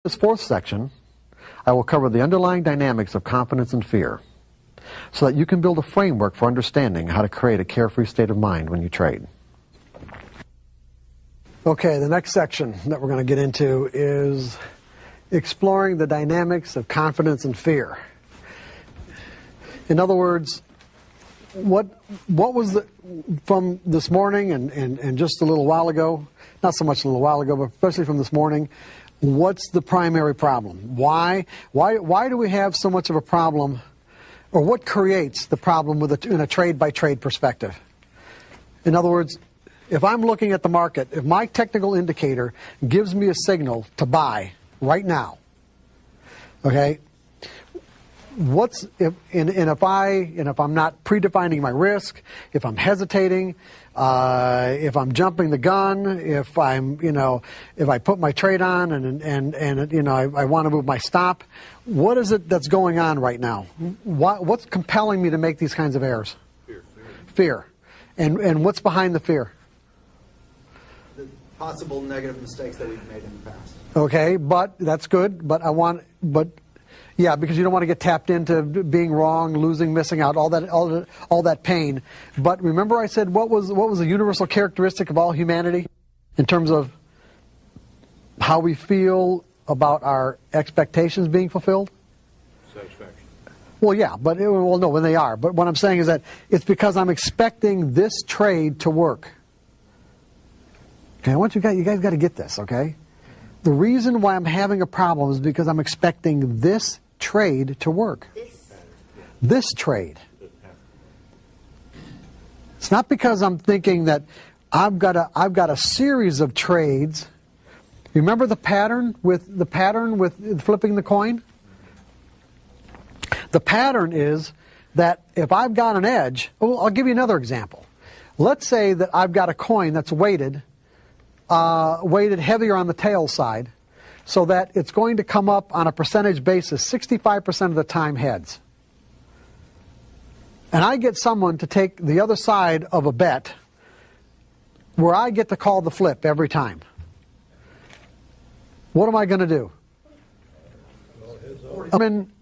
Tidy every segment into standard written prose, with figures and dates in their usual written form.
this fourth section, I will cover the underlying dynamics of confidence and fear, so that you can build a framework for understanding how to create a carefree state of mind when you trade. Okay, the next section that we're going to get into is exploring the dynamics of confidence and fear. In other words, what was from this morning and just a little while ago, not so much a little while ago, but especially from this morning, what's the primary problem? Why do we have so much of a problem, or what creates the problem in a trade-by-trade perspective? In other words, if I'm looking at the market, if my technical indicator gives me a signal to buy right now, okay, if I'm not predefining my risk, if I'm hesitating, if I'm jumping the gun, if I put my trade on and I want to move my stop, what is it that's going on right now? What's compelling me to make these kinds of errors? Fear. And what's behind the fear? The possible negative mistakes that we've made in the past. Okay, but that's good. Yeah, because you don't want to get tapped into being wrong, losing, missing out, all that pain. But remember, I said what was a universal characteristic of all humanity in terms of how we feel about our expectations being fulfilled? Satisfaction. Well, yeah, no, when they are. But what I'm saying is that it's because I'm expecting this trade to work. Okay, I want you guys got to get this, okay? The reason why I'm having a problem is because I'm expecting this trade to work. This trade. It's not because I'm thinking that I've got a series of trades. Remember the pattern with flipping the coin? The pattern is that if I've got an edge, I'll give you another example. Let's say that I've got a coin that's weighted heavier on the tail side, so that it's going to come up on a percentage basis 65% of the time heads. And I get someone to take the other side of a bet where I get to call the flip every time. What am I going to do?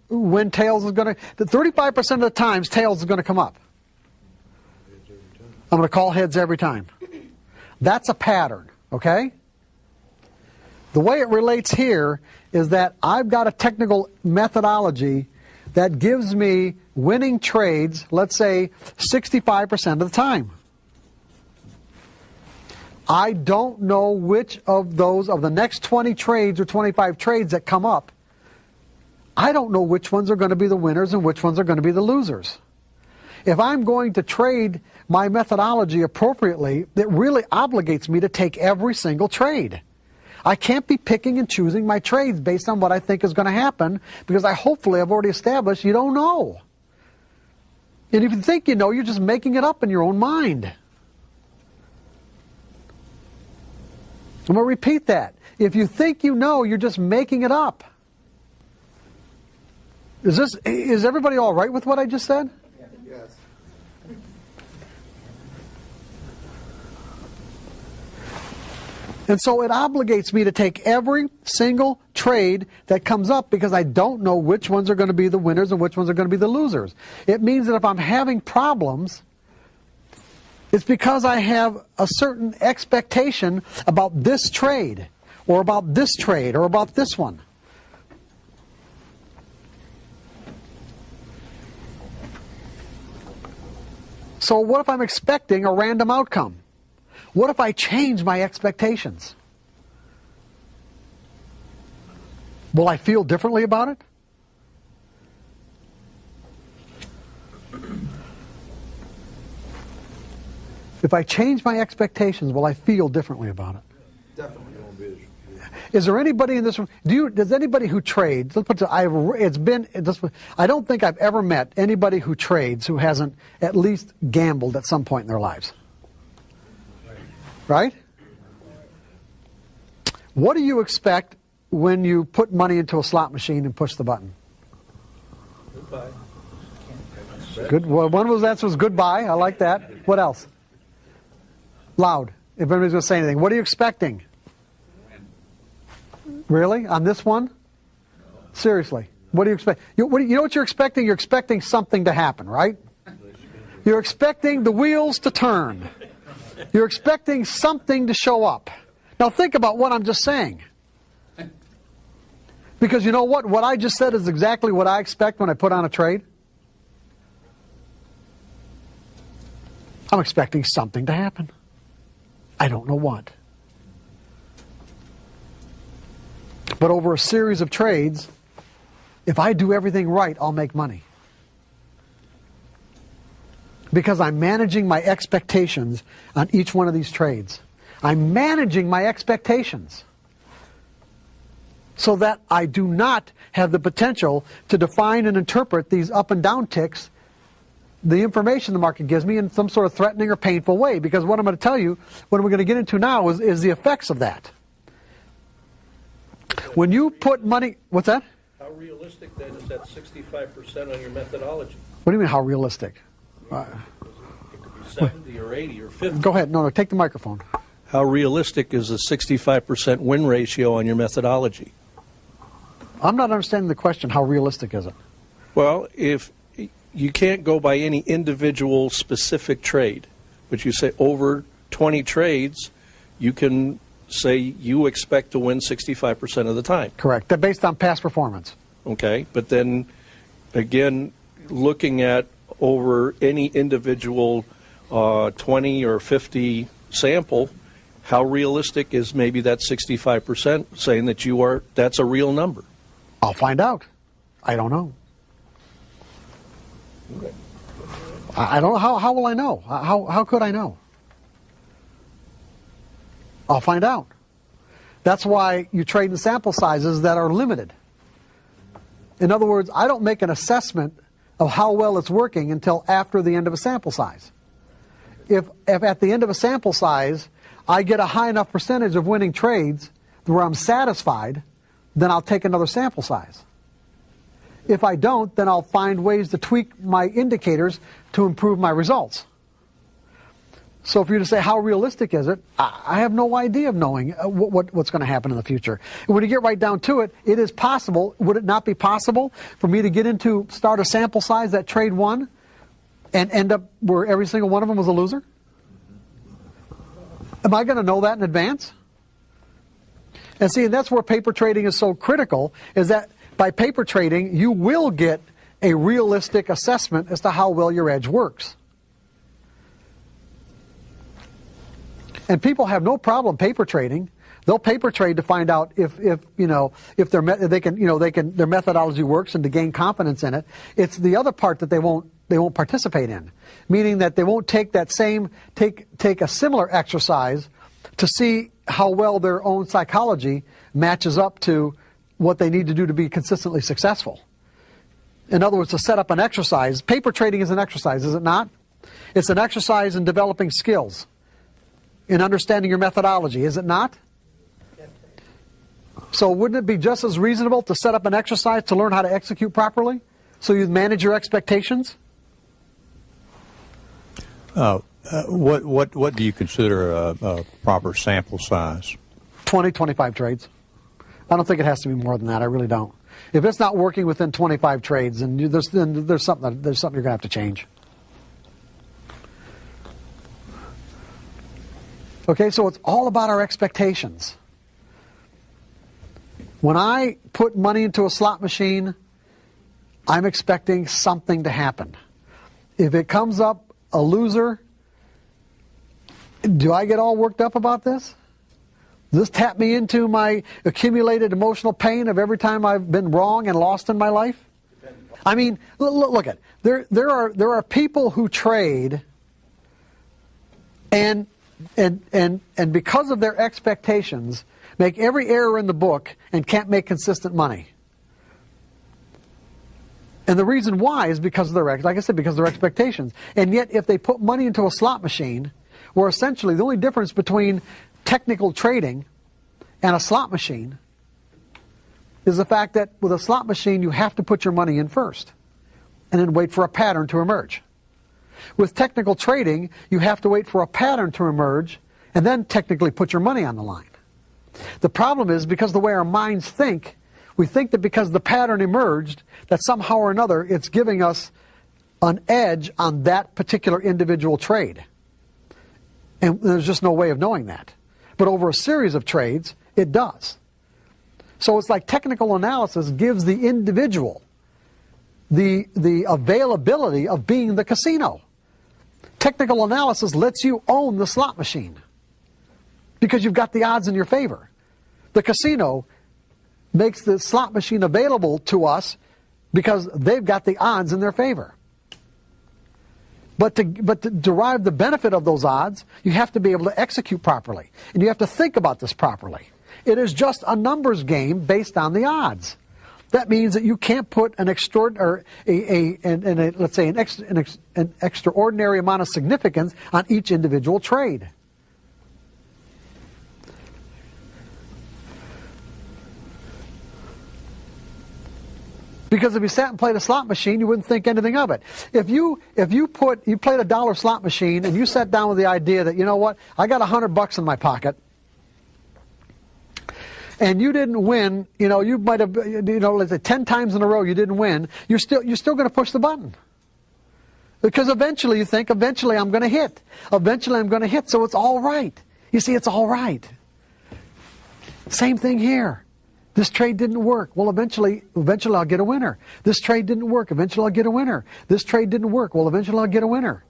When tails is going to, 35% of the times tails is going to come up. I'm going to call heads every time. That's a pattern, okay? The way it relates here is that I've got a technical methodology that gives me winning trades, let's say 65% of the time. I don't know which of the next 20 trades or 25 trades that come up, I don't know which ones are going to be the winners and which ones are going to be the losers. If I'm going to trade my methodology appropriately, it really obligates me to take every single trade. I can't be picking and choosing my trades based on what I think is going to happen, because hopefully I've already established you don't know. And if you think you know, you're just making it up in your own mind. I'm going to repeat that. If you think you know, you're just making it up. Is everybody all right with what I just said? Yes. And so it obligates me to take every single trade that comes up, because I don't know which ones are going to be the winners and which ones are going to be the losers. It means that if I'm having problems, it's because I have a certain expectation about this trade, or about this trade, or about this one. So what if I'm expecting a random outcome? What if I change my expectations? Will I feel differently about it? If I change my expectations, will I feel differently about it? Definitely. Is there anybody in this room? Does anybody who trades? Let's put it. I don't think I've ever met anybody who trades who hasn't at least gambled at some point in their lives. Right? What do you expect when you put money into a slot machine and push the button? Goodbye. Good. Well, one of those answers was goodbye. I like that. What else? Loud. If anybody's going to say anything. What are you expecting? Really? On this one? Seriously. What do you expect? You know what you're expecting? You're expecting something to happen, right? You're expecting the wheels to turn. You're expecting something to show up. Now think about what I'm just saying. Because you know what? What I just said is exactly what I expect when I put on a trade. I'm expecting something to happen. I don't know what. But over a series of trades, if I do everything right, I'll make money. Because I'm managing my expectations on each one of these trades. I'm managing my expectations so that I do not have the potential to define and interpret these up and down ticks, the information the market gives me, in some sort of threatening or painful way. Because what I'm going to tell you, what we're going to get into now is the effects of that. When you put money... What's that? How realistic then is that 65% on your methodology? What do you mean, how realistic? It could be 70 or 80 or 50. Go ahead. No, take the microphone. How realistic is a 65% win ratio on your methodology? I'm not understanding the question. How realistic is it? Well, if you can't go by any individual specific trade, but you say over 20 trades, you can say you expect to win 65% of the time. Correct. They're based on past performance. Okay, but then again, looking at over any individual 20 or 50 sample, how realistic is maybe that 65% saying that that's a real number? I'll find out. I don't know. Okay. I don't know. How will I know? How could I know? I'll find out. That's why you trade in sample sizes that are limited. In other words, I don't make an assessment of how well it's working until after the end of a sample size. If at the end of a sample size I get a high enough percentage of winning trades where I'm satisfied, then I'll take another sample size. If I don't, then I'll find ways to tweak my indicators to improve my results. So if you're to say, how realistic is it? I have no idea of knowing what's going to happen in the future. And when you get right down to it, it is possible. Would it not be possible for me to start a sample size that trade won and end up where every single one of them was a loser? Am I going to know that in advance? And see, that's where paper trading is so critical, is that by paper trading, you will get a realistic assessment as to how well your edge works. And people have no problem paper trading. They'll paper trade to find out if their methodology works and to gain confidence in it. It's the other part that they won't participate in, meaning that they won't take a similar exercise to see how well their own psychology matches up to what they need to do to be consistently successful. In other words, to set up an exercise. Paper trading is an exercise, is it not? It's an exercise in developing skills, in understanding your methodology, is it not? So wouldn't it be just as reasonable to set up an exercise to learn how to execute properly, so you manage your expectations? What do you consider a proper sample size? 20, 25 trades. I don't think it has to be more than that. I really don't. If it's not working within 25 trades, then there's something you're going to have to change. Okay, so it's all about our expectations. When I put money into a slot machine, I'm expecting something to happen. If it comes up a loser, do I get all worked up about this? Does this tap me into my accumulated emotional pain of every time I've been wrong and lost in my life? I mean, look at it. There are people who trade and because of their expectations, make every error in the book and can't make consistent money. And the reason why is because of because of their expectations. And yet, if they put money into a slot machine, where essentially the only difference between technical trading and a slot machine is the fact that with a slot machine, you have to put your money in first and then wait for a pattern to emerge. With technical trading, you have to wait for a pattern to emerge and then technically put your money on the line. The problem is because the way our minds think, we think that because the pattern emerged, that somehow or another it's giving us an edge on that particular individual trade. And there's just no way of knowing that. But over a series of trades, it does. So it's like technical analysis gives the individual the availability of being the casino. Technical analysis lets you own the slot machine because you've got the odds in your favor. The casino makes the slot machine available to us because they've got the odds in their favor. But to derive the benefit of those odds, you have to be able to execute properly. And you have to think about this properly. It is just a numbers game based on the odds. That means that you can't put an extraordinary, let's say an extraordinary amount of significance on each individual trade. Because if you sat and played a slot machine, you wouldn't think anything of it. If you played a $1 slot machine and you sat down with the idea that, you know what, I got $100 in my pocket, and you didn't win, you might have, let's say 10 times in a row you didn't win, you're still going to push the button. Because eventually you think, eventually I'm going to hit. Eventually I'm going to hit, so it's all right. You see, it's all right. Same thing here. This trade didn't work. Well, eventually I'll get a winner. This trade didn't work. Eventually I'll get a winner. This trade didn't work. Well, eventually I'll get a winner.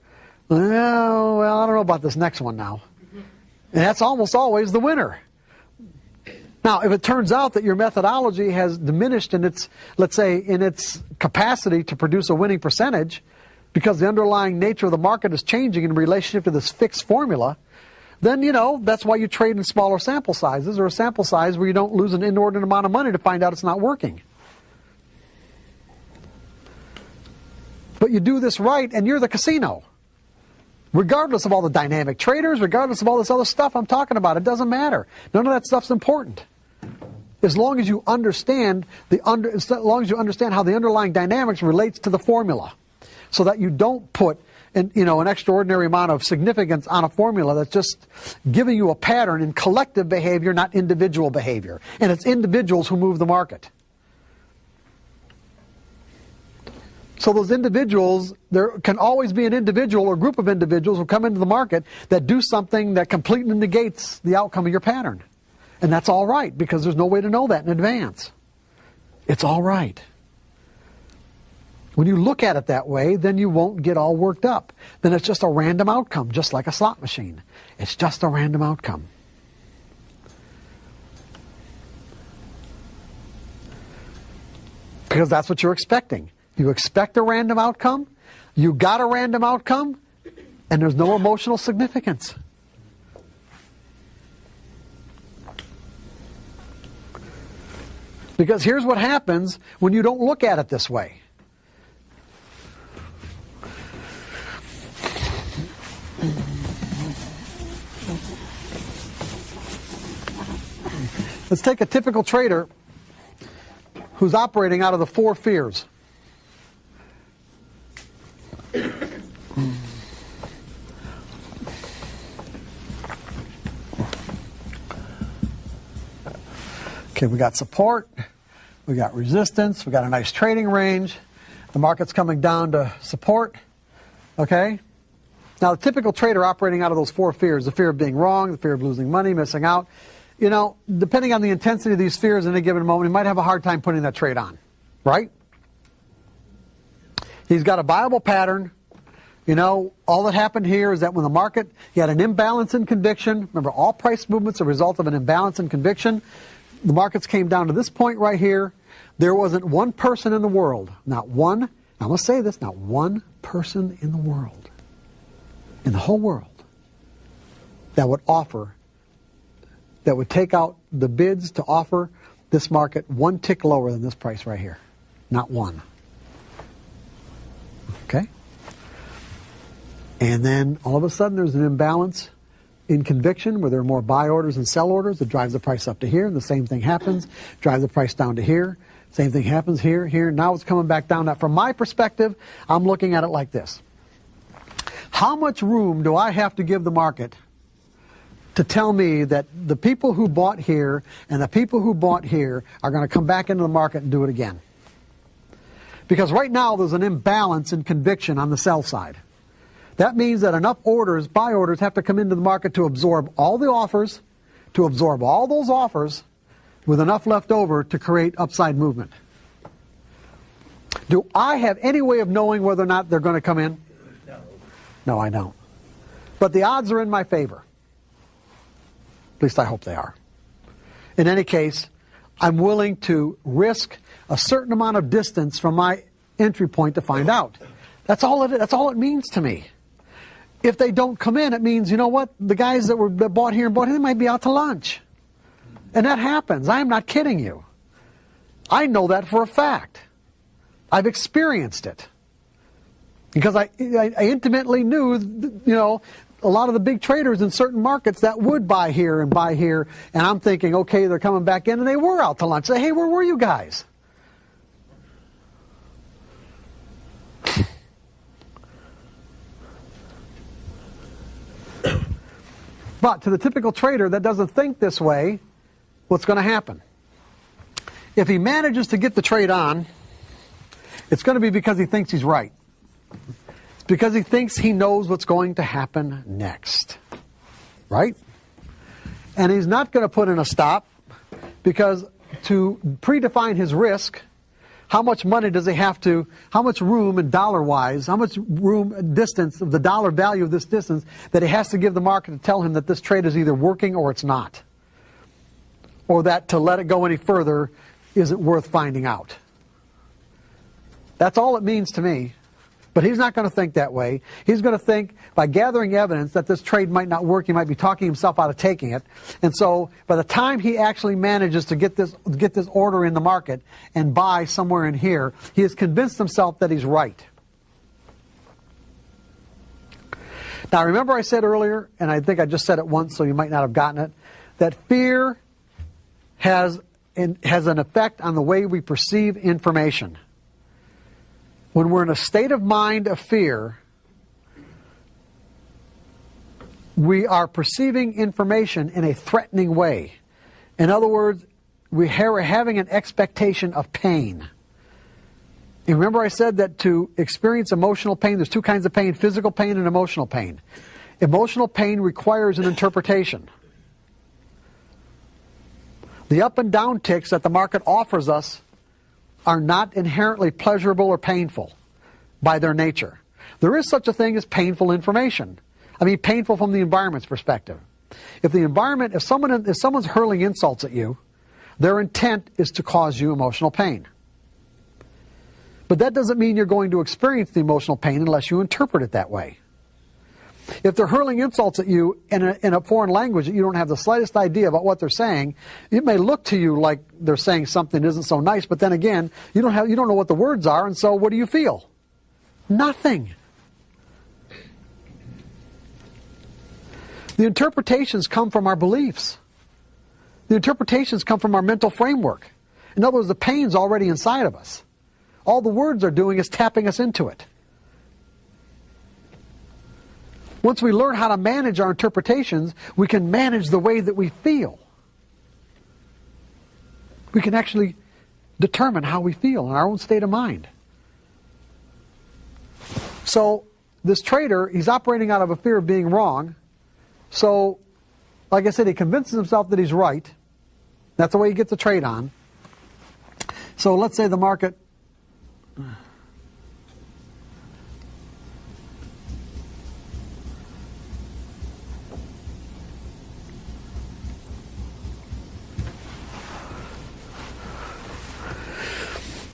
Well, I don't know about this next one now. And that's almost always the winner. Now, if it turns out that your methodology has diminished in its, let's say, in its capacity to produce a winning percentage, because the underlying nature of the market is changing in relationship to this fixed formula, then, that's why you trade in smaller sample sizes, or a sample size where you don't lose an inordinate amount of money to find out it's not working. But you do this right, and you're the casino. Regardless of all the dynamic traders, regardless of all this other stuff I'm talking about, it doesn't matter. None of that stuff's important. As long as you understand as long as you understand how the underlying dynamics relates to the formula, so that you don't put an extraordinary amount of significance on a formula that's just giving you a pattern in collective behavior, not individual behavior. And it's individuals who move the market. So those individuals, there can always be an individual or group of individuals who come into the market that do something that completely negates the outcome of your pattern. And that's all right, because there's no way to know that in advance. It's all right. When you look at it that way, then you won't get all worked up. Then it's just a random outcome, just like a slot machine. It's just a random outcome. Because that's what you're expecting. You expect a random outcome, you got a random outcome, and there's no emotional significance. Because here's what happens when you don't look at it this way. Let's take a typical trader who's operating out of the 4 fears. Okay, we got support, we got resistance, we got a nice trading range. The market's coming down to support. Okay? Now, the typical trader operating out of those 4 fears, the fear of being wrong, the fear of losing money, missing out, depending on the intensity of these fears in a given moment, he might have a hard time putting that trade on. Right? He's got a viable pattern. All that happened here is that when the market, he had an imbalance in conviction. Remember, all price movements are a result of an imbalance in conviction. The markets came down to this point right here. There wasn't one person in the world, not one, I'm going to say this, not one person in the world, in the whole world, that would take out the bids to offer this market one tick lower than this price right here. Not one. Okay? And then all of a sudden there's an imbalance in conviction where there are more buy orders and sell orders that drives the price up to here, and the same thing happens, drives the price down to here, same thing happens here, here. Now it's coming back down. Now from my perspective, I'm looking at it like this. How much room do I have to give the market to tell me that the people who bought here and the people who bought here are going to come back into the market and do it again. Because right now there's an imbalance in conviction on the sell side. That means that enough orders, buy orders, have to come into the market to absorb all the offers, to absorb all those offers, with enough left over to create upside movement. Do I have any way of knowing whether or not they're going to come in? No, I don't. But the odds are in my favor. At least I hope they are. In any case, I'm willing to risk a certain amount of distance from my entry point to find out. That's all it means to me. If they don't come in, it means, you know what, the guys that bought here and bought here, they might be out to lunch. And that happens. I am not kidding you. I know that for a fact. I've experienced it. Because I intimately knew, you know, a lot of the big traders in certain markets that would buy here. And I'm thinking, okay, they're coming back in, and they were out to lunch. Say, hey, where were you guys? But to the typical trader that doesn't think this way, what's going to happen? If he manages to get the trade on, it's going to be because he thinks he's right. Because he thinks he knows what's going to happen next. Right? And he's not going to put in a stop, because to predefine his risk, how much money does he have to, how much room and dollar-wise, how much room, distance, of the dollar value of this distance that he has to give the market to tell him that this trade is either working or it's not. Or that to let it go any further isn't worth finding out. That's all it means to me. But he's not going to think that way. He's going to think, by gathering evidence that this trade might not work, he might be talking himself out of taking it. And so by the time he actually manages to get this order in the market and buy somewhere in here, he has convinced himself that he's right. Now remember I said earlier, and I think I just said it once so you might not have gotten it, that fear has an effect on the way we perceive information. When we're in a state of mind of fear, we are perceiving information in a threatening way. In other words, we're having an expectation of pain. And remember I said that to experience emotional pain, there's two kinds of pain: physical pain and emotional pain. Emotional pain requires an interpretation. The up and down ticks that the market offers us are not inherently pleasurable or painful by their nature. There is such a thing as painful information. I mean, painful from the environment's perspective. If someone's hurling insults at you, their intent is to cause you emotional pain. But that doesn't mean you're going to experience the emotional pain unless you interpret it that way. If they're hurling insults at you in a foreign language that you don't have the slightest idea about what they're saying, it may look to you like they're saying something that isn't so nice, but then again, you don't know what the words are, and so what do you feel? Nothing. The interpretations come from our beliefs. The interpretations come from our mental framework. In other words, the pain's already inside of us. All the words are doing is tapping us into it. Once we learn how to manage our interpretations, we can manage the way that we feel. We can actually determine how we feel in our own state of mind. So this trader, he's operating out of a fear of being wrong. So, like I said, he convinces himself that he's right. That's the way he gets the trade on. So let's say the market...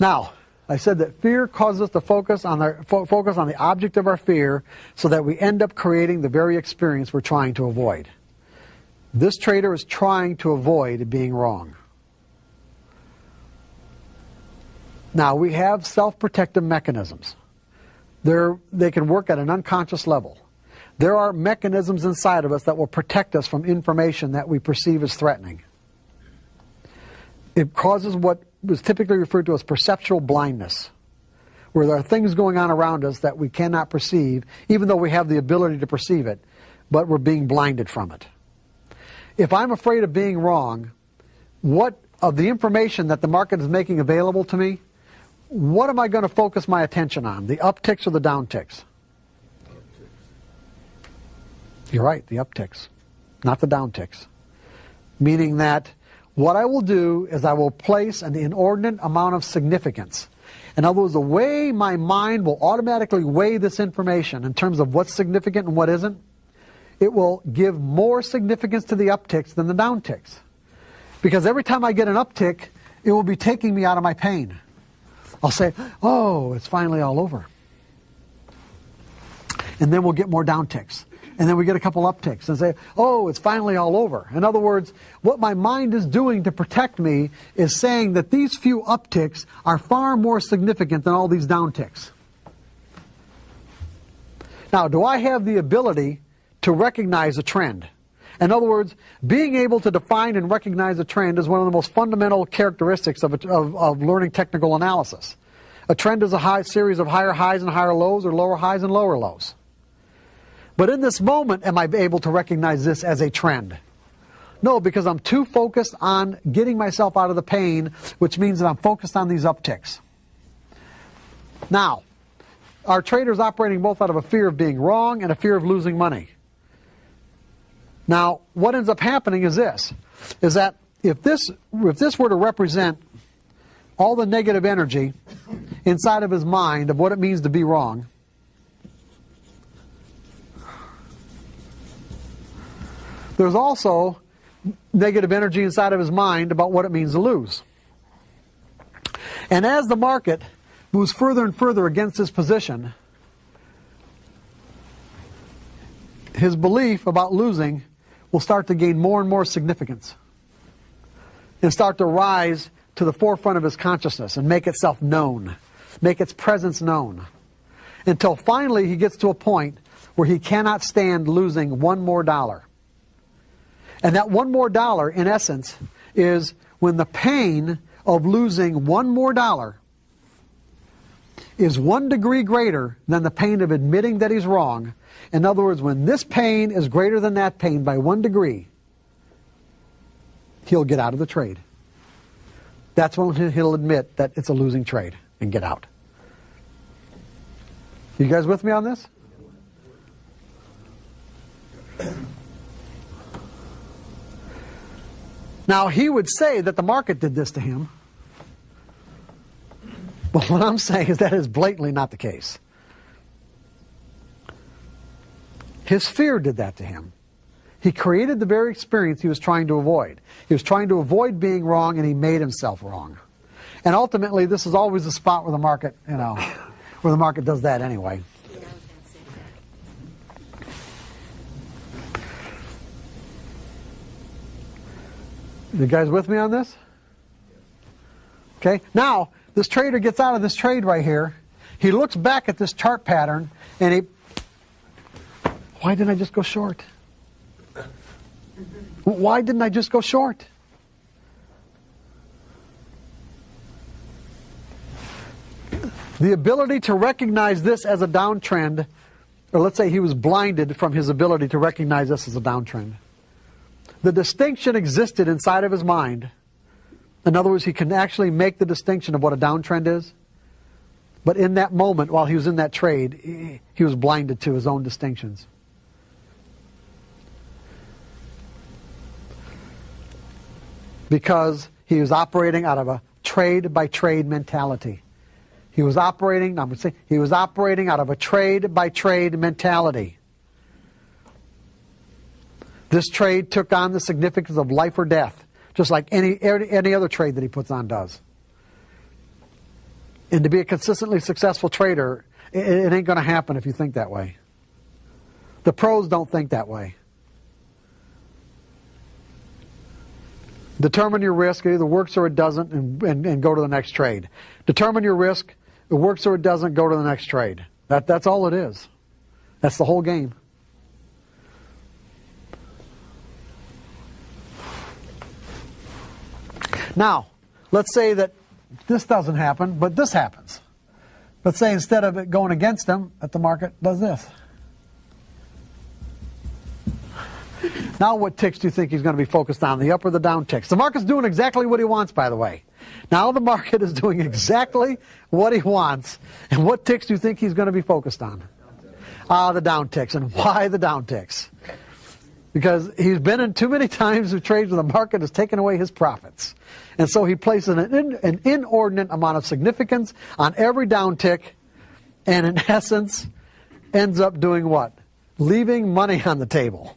Now, I said that fear causes us to focus on the object of our fear, so that we end up creating the very experience we're trying to avoid. This trader is trying to avoid being wrong. Now, we have self-protective mechanisms. They can work at an unconscious level. There are mechanisms inside of us that will protect us from information that we perceive as threatening. It causes what was typically referred to as perceptual blindness, where there are things going on around us that we cannot perceive, even though we have the ability to perceive it, but we're being blinded from it. if I'm afraid of being wrong, what of the information that the market is making available to me, what am I going to focus my attention on, the upticks or the downticks? You're right, the upticks, not the downticks. Meaning that what I will do is I will place an inordinate amount of significance. In other words, the way my mind will automatically weigh this information in terms of what's significant and what isn't, it will give more significance to the upticks than the downticks. Because every time I get an uptick, it will be taking me out of my pain. I'll say, oh, it's finally all over. And then we'll get more downticks. And then we get a couple upticks and say, oh, it's finally all over. In other words, what my mind is doing to protect me is saying that these few upticks are far more significant than all these downticks. Now, do I have the ability to recognize a trend? In other words, being able to define and recognize a trend is one of the most fundamental characteristics of learning technical analysis. A trend is a series of higher highs and higher lows, or lower highs and lower lows. But in this moment, am I able to recognize this as a trend? No, because I'm too focused on getting myself out of the pain, which means that I'm focused on these upticks. Now, our traders operating both out of a fear of being wrong and a fear of losing money. Now, what ends up happening is this, is that if this were to represent all the negative energy inside of his mind of what it means to be wrong, there's also negative energy inside of his mind about what it means to lose. And as the market moves further and further against his position, his belief about losing will start to gain more and more significance and start to rise to the forefront of his consciousness and make itself known, make its presence known, until finally he gets to a point where he cannot stand losing one more dollar. And that one more dollar, in essence, is when the pain of losing one more dollar is 1 degree greater than the pain of admitting that he's wrong. In other words, when this pain is greater than that pain by 1 degree, he'll get out of the trade. That's when he'll admit that it's a losing trade and get out. You guys with me on this? Now, he would say that the market did this to him. But what I'm saying is that is blatantly not the case. His fear did that to him. He created the very experience he was trying to avoid. He was trying to avoid being wrong, and he made himself wrong. And ultimately, this is always the spot where the market, where the market does that anyway. You guys with me on this? Okay, now this trader gets out of this trade right here. He looks back at this chart pattern and why didn't I just go short? Why didn't I just go short? The ability to recognize this as a downtrend, or let's say he was blinded from his ability to recognize this as a downtrend. The distinction existed inside of his mind. In other words, he can actually make the distinction of what a downtrend is. But in that moment, while he was in that trade, he was blinded to his own distinctions. Because he was operating out of a trade-by-trade mentality. He was operating out of a trade-by-trade mentality. This trade took on the significance of life or death, just like any other trade that he puts on does. And to be a consistently successful trader, it ain't going to happen if you think that way. The pros don't think that way. Determine your risk. It either works or it doesn't, and go to the next trade. Determine your risk. It works or it doesn't, go to the next trade. That's all it is. That's the whole game. Now, let's say that this doesn't happen, but this happens. Let's say instead of it going against him, that the market does this. Now what ticks do you think he's going to be focused on, the up or the down ticks? The market's doing exactly what he wants, by the way. Now the market is doing exactly what he wants. And what ticks do you think he's going to be focused on? The down ticks. And why the down ticks? Because he's been in too many times of trades where the market has taken away his profits. And so he places an inordinate amount of significance on every down tick, and in essence ends up doing what? Leaving money on the table.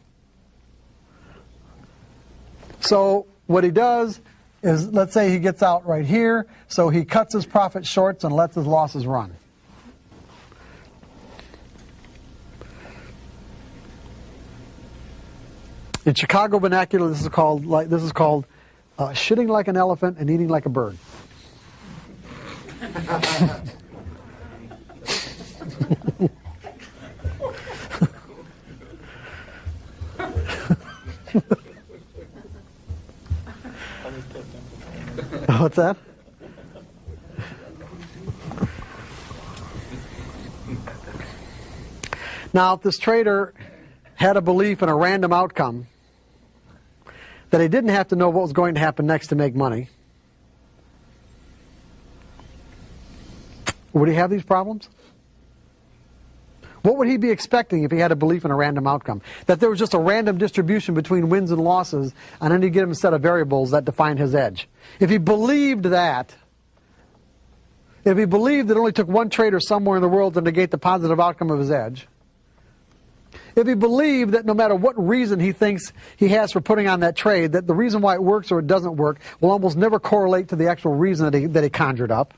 So what he does is, let's say he gets out right here, so he cuts his profit shorts and lets his losses run. In Chicago vernacular, this is called shitting like an elephant and eating like a bird. What's that? Now, if this trader had a belief in a random outcome, that he didn't have to know what was going to happen next to make money, would he have these problems? What would he be expecting if he had a belief in a random outcome? That there was just a random distribution between wins and losses on any given set of variables that defined his edge. If he believed that, if he believed that it only took one trader somewhere in the world to negate the positive outcome of his edge, if he believed that no matter what reason he thinks he has for putting on that trade, that the reason why it works or it doesn't work will almost never correlate to the actual reason that he conjured up,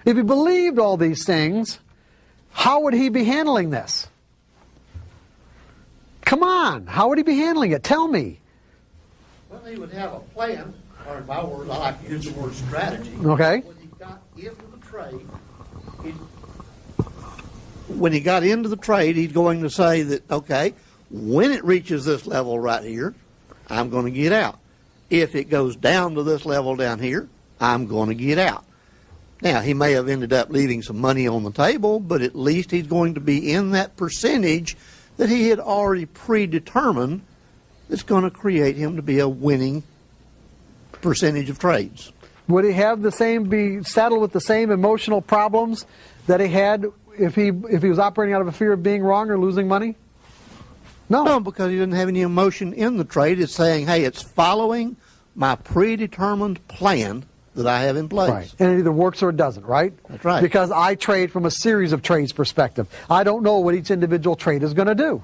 if he believed all these things, how would he be handling this? Come on, how would he be handling it? Tell me. Well, he would have a plan, or in my words, I like to use the word strategy. Okay. When he got into the trade, he's going to say that, okay, when it reaches this level right here, I'm going to get out. If it goes down to this level down here, I'm going to get out. Now, he may have ended up leaving some money on the table, but at least he's going to be in that percentage that he had already predetermined that's going to create him to be a winning percentage of trades. Would he have be saddled with the same emotional problems that he had if he was operating out of a fear of being wrong or losing money? No, because he didn't have any emotion in the trade. It's saying, hey, it's following my predetermined plan that I have in place. Right. And it either works or it doesn't, right? That's right. Because I trade from a series of trades perspective. I don't know what each individual trade is going to do.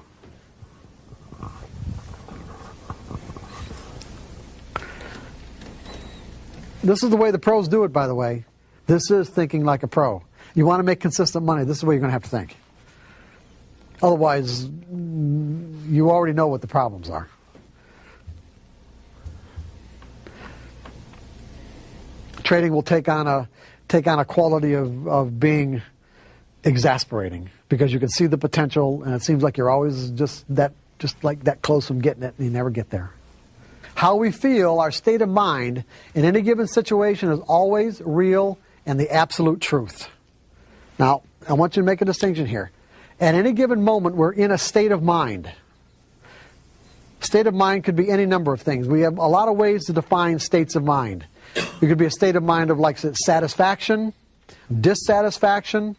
This is the way the pros do it, by the way. This is thinking like a pro. You want to make consistent money, this is what you're going to have to think. Otherwise, you already know what the problems are. Trading will take on a quality of being exasperating, because you can see the potential, and it seems like you're always just like that close from getting it, and you never get there. How we feel, our state of mind in any given situation is always real and the absolute truth. Now, I want you to make a distinction here. At any given moment, we're in a state of mind. State of mind could be any number of things. We have a lot of ways to define states of mind. It could be a state of mind of like satisfaction, dissatisfaction,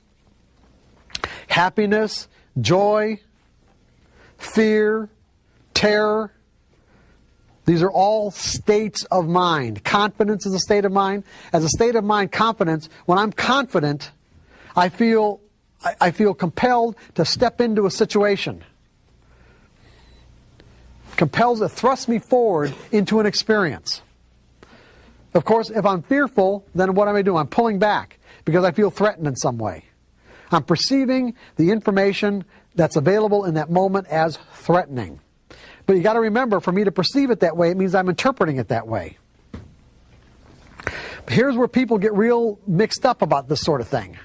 happiness, joy, fear, terror. These are all states of mind. Confidence is a state of mind. As a state of mind, confidence, when I'm confident, I feel compelled to step into a situation. Compels to thrust me forward into an experience. Of course, if I'm fearful, then what am I doing? I'm pulling back because I feel threatened in some way. I'm perceiving the information that's available in that moment as threatening. But you got to remember, for me to perceive it that way, it means I'm interpreting it that way. But here's where people get real mixed up about this sort of thing.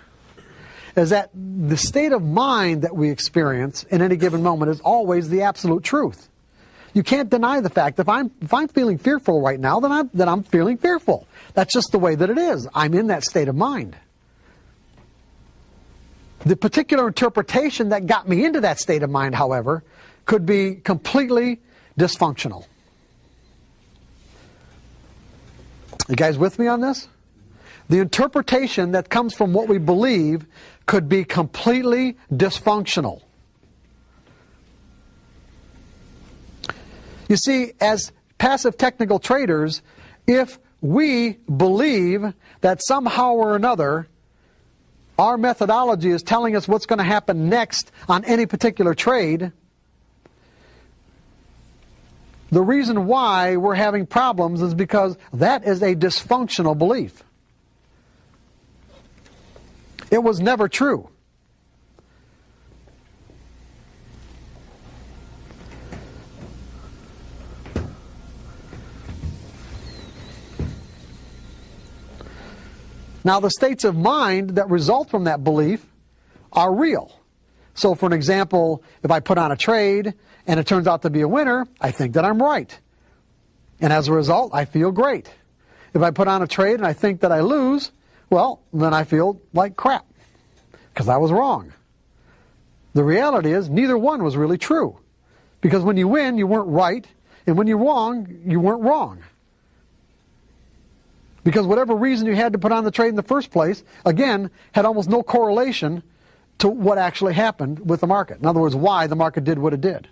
Is that the state of mind that we experience in any given moment is always the absolute truth. You can't deny the fact that if I'm feeling fearful right now, then I'm feeling fearful. That's just the way that it is. I'm in that state of mind. The particular interpretation that got me into that state of mind, however, could be completely dysfunctional. You guys with me on this? The interpretation that comes from what we believe could be completely dysfunctional. You see, as passive technical traders, if we believe that somehow or another our methodology is telling us what's going to happen next on any particular trade, the reason why we're having problems is because that is a dysfunctional belief. It was never true. Now, the states of mind that result from that belief are real. So, for an example, if I put on a trade and it turns out to be a winner, I think that I'm right. And as a result, I feel great. If I put on a trade and I think that I lose, well, then I feel like crap because I was wrong. The reality is neither one was really true, because when you win, you weren't right, and when you're wrong, you weren't wrong. Because whatever reason you had to put on the trade in the first place, again, had almost no correlation to what actually happened with the market. In other words, why the market did what it did.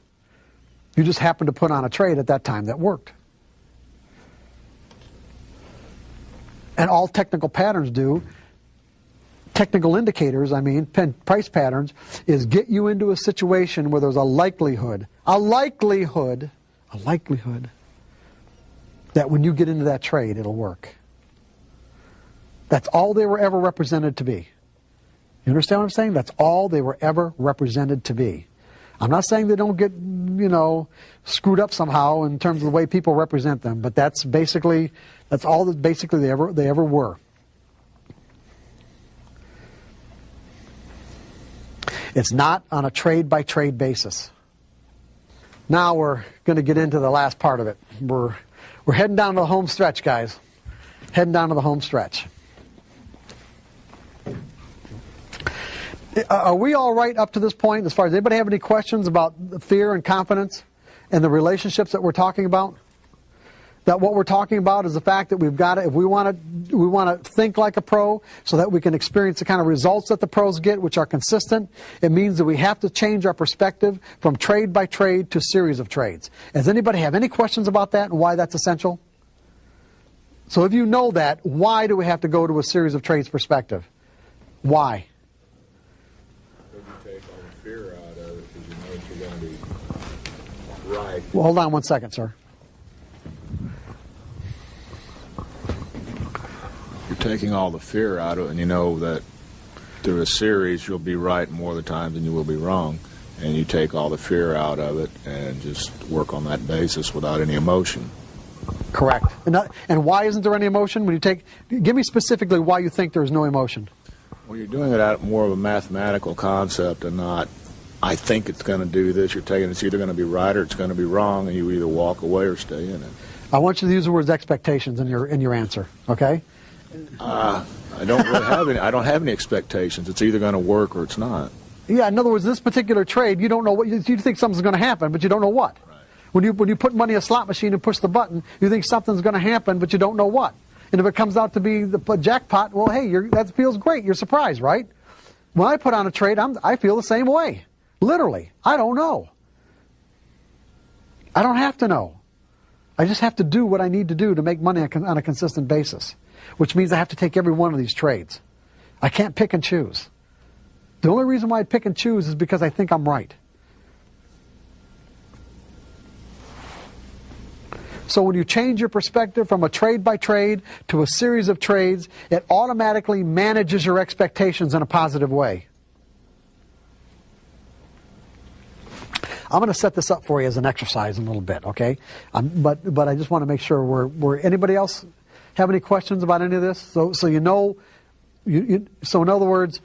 You just happened to put on a trade at that time that worked. And all technical patterns do, technical indicators, price patterns, is get you into a situation where there's a likelihood that when you get into that trade, it'll work. That's all they were ever represented to be. You understand what I'm saying? That's all they were ever represented to be. I'm not saying they don't get, screwed up somehow in terms of the way people represent them, but that's all that basically they ever were. It's not on a trade-by-trade basis. Now we're going to get into the last part of it. We're heading down to the home stretch, guys. Heading down to the home stretch. Are we all right up to this point? As far as anybody have any questions about fear and confidence and the relationships that we're talking about? That what we're talking about is the fact that we've got to, if we want to think like a pro so that we can experience the kind of results that the pros get, which are consistent, it means that we have to change our perspective from trade by trade to series of trades. Does anybody have any questions about that and why that's essential? So if you know that, why do we have to go to a series of trades perspective? Why? Fear out of it because you know that you're going to be right. Well, hold on one second, sir. You're taking all the fear out of it, and you know that through a series you'll be right more of the time than you will be wrong, and you take all the fear out of it and just work on that basis without any emotion. Correct. And why isn't there any emotion? Give me specifically why you think there's no emotion. Well, you're doing it out of more of a mathematical concept and not, I think it's going to do this. You're taking it's either going to be right or it's going to be wrong, and you either walk away or stay in it. I want you to use the words expectations in your answer, okay? I don't really have any. I don't have any expectations. It's either going to work or it's not. Yeah, in other words, this particular trade, you don't know what you think something's going to happen, but you don't know what. Right. When you put money in a slot machine and push the button, you think something's going to happen, but you don't know what. And if it comes out to be the jackpot, well, hey, that feels great. You're surprised, right? When I put on a trade, I feel the same way. Literally, I don't know. I don't have to know. I just have to do what I need to do to make money on a consistent basis, which means I have to take every one of these trades. I can't pick and choose. The only reason why I pick and choose is because I think I'm right. So when you change your perspective from a trade by trade to a series of trades, it automatically manages your expectations in a positive way. I'm going to set this up for you as an exercise in a little bit, okay? But I just want to make sure we're anybody else have any questions about any of this? So you know, so in other words,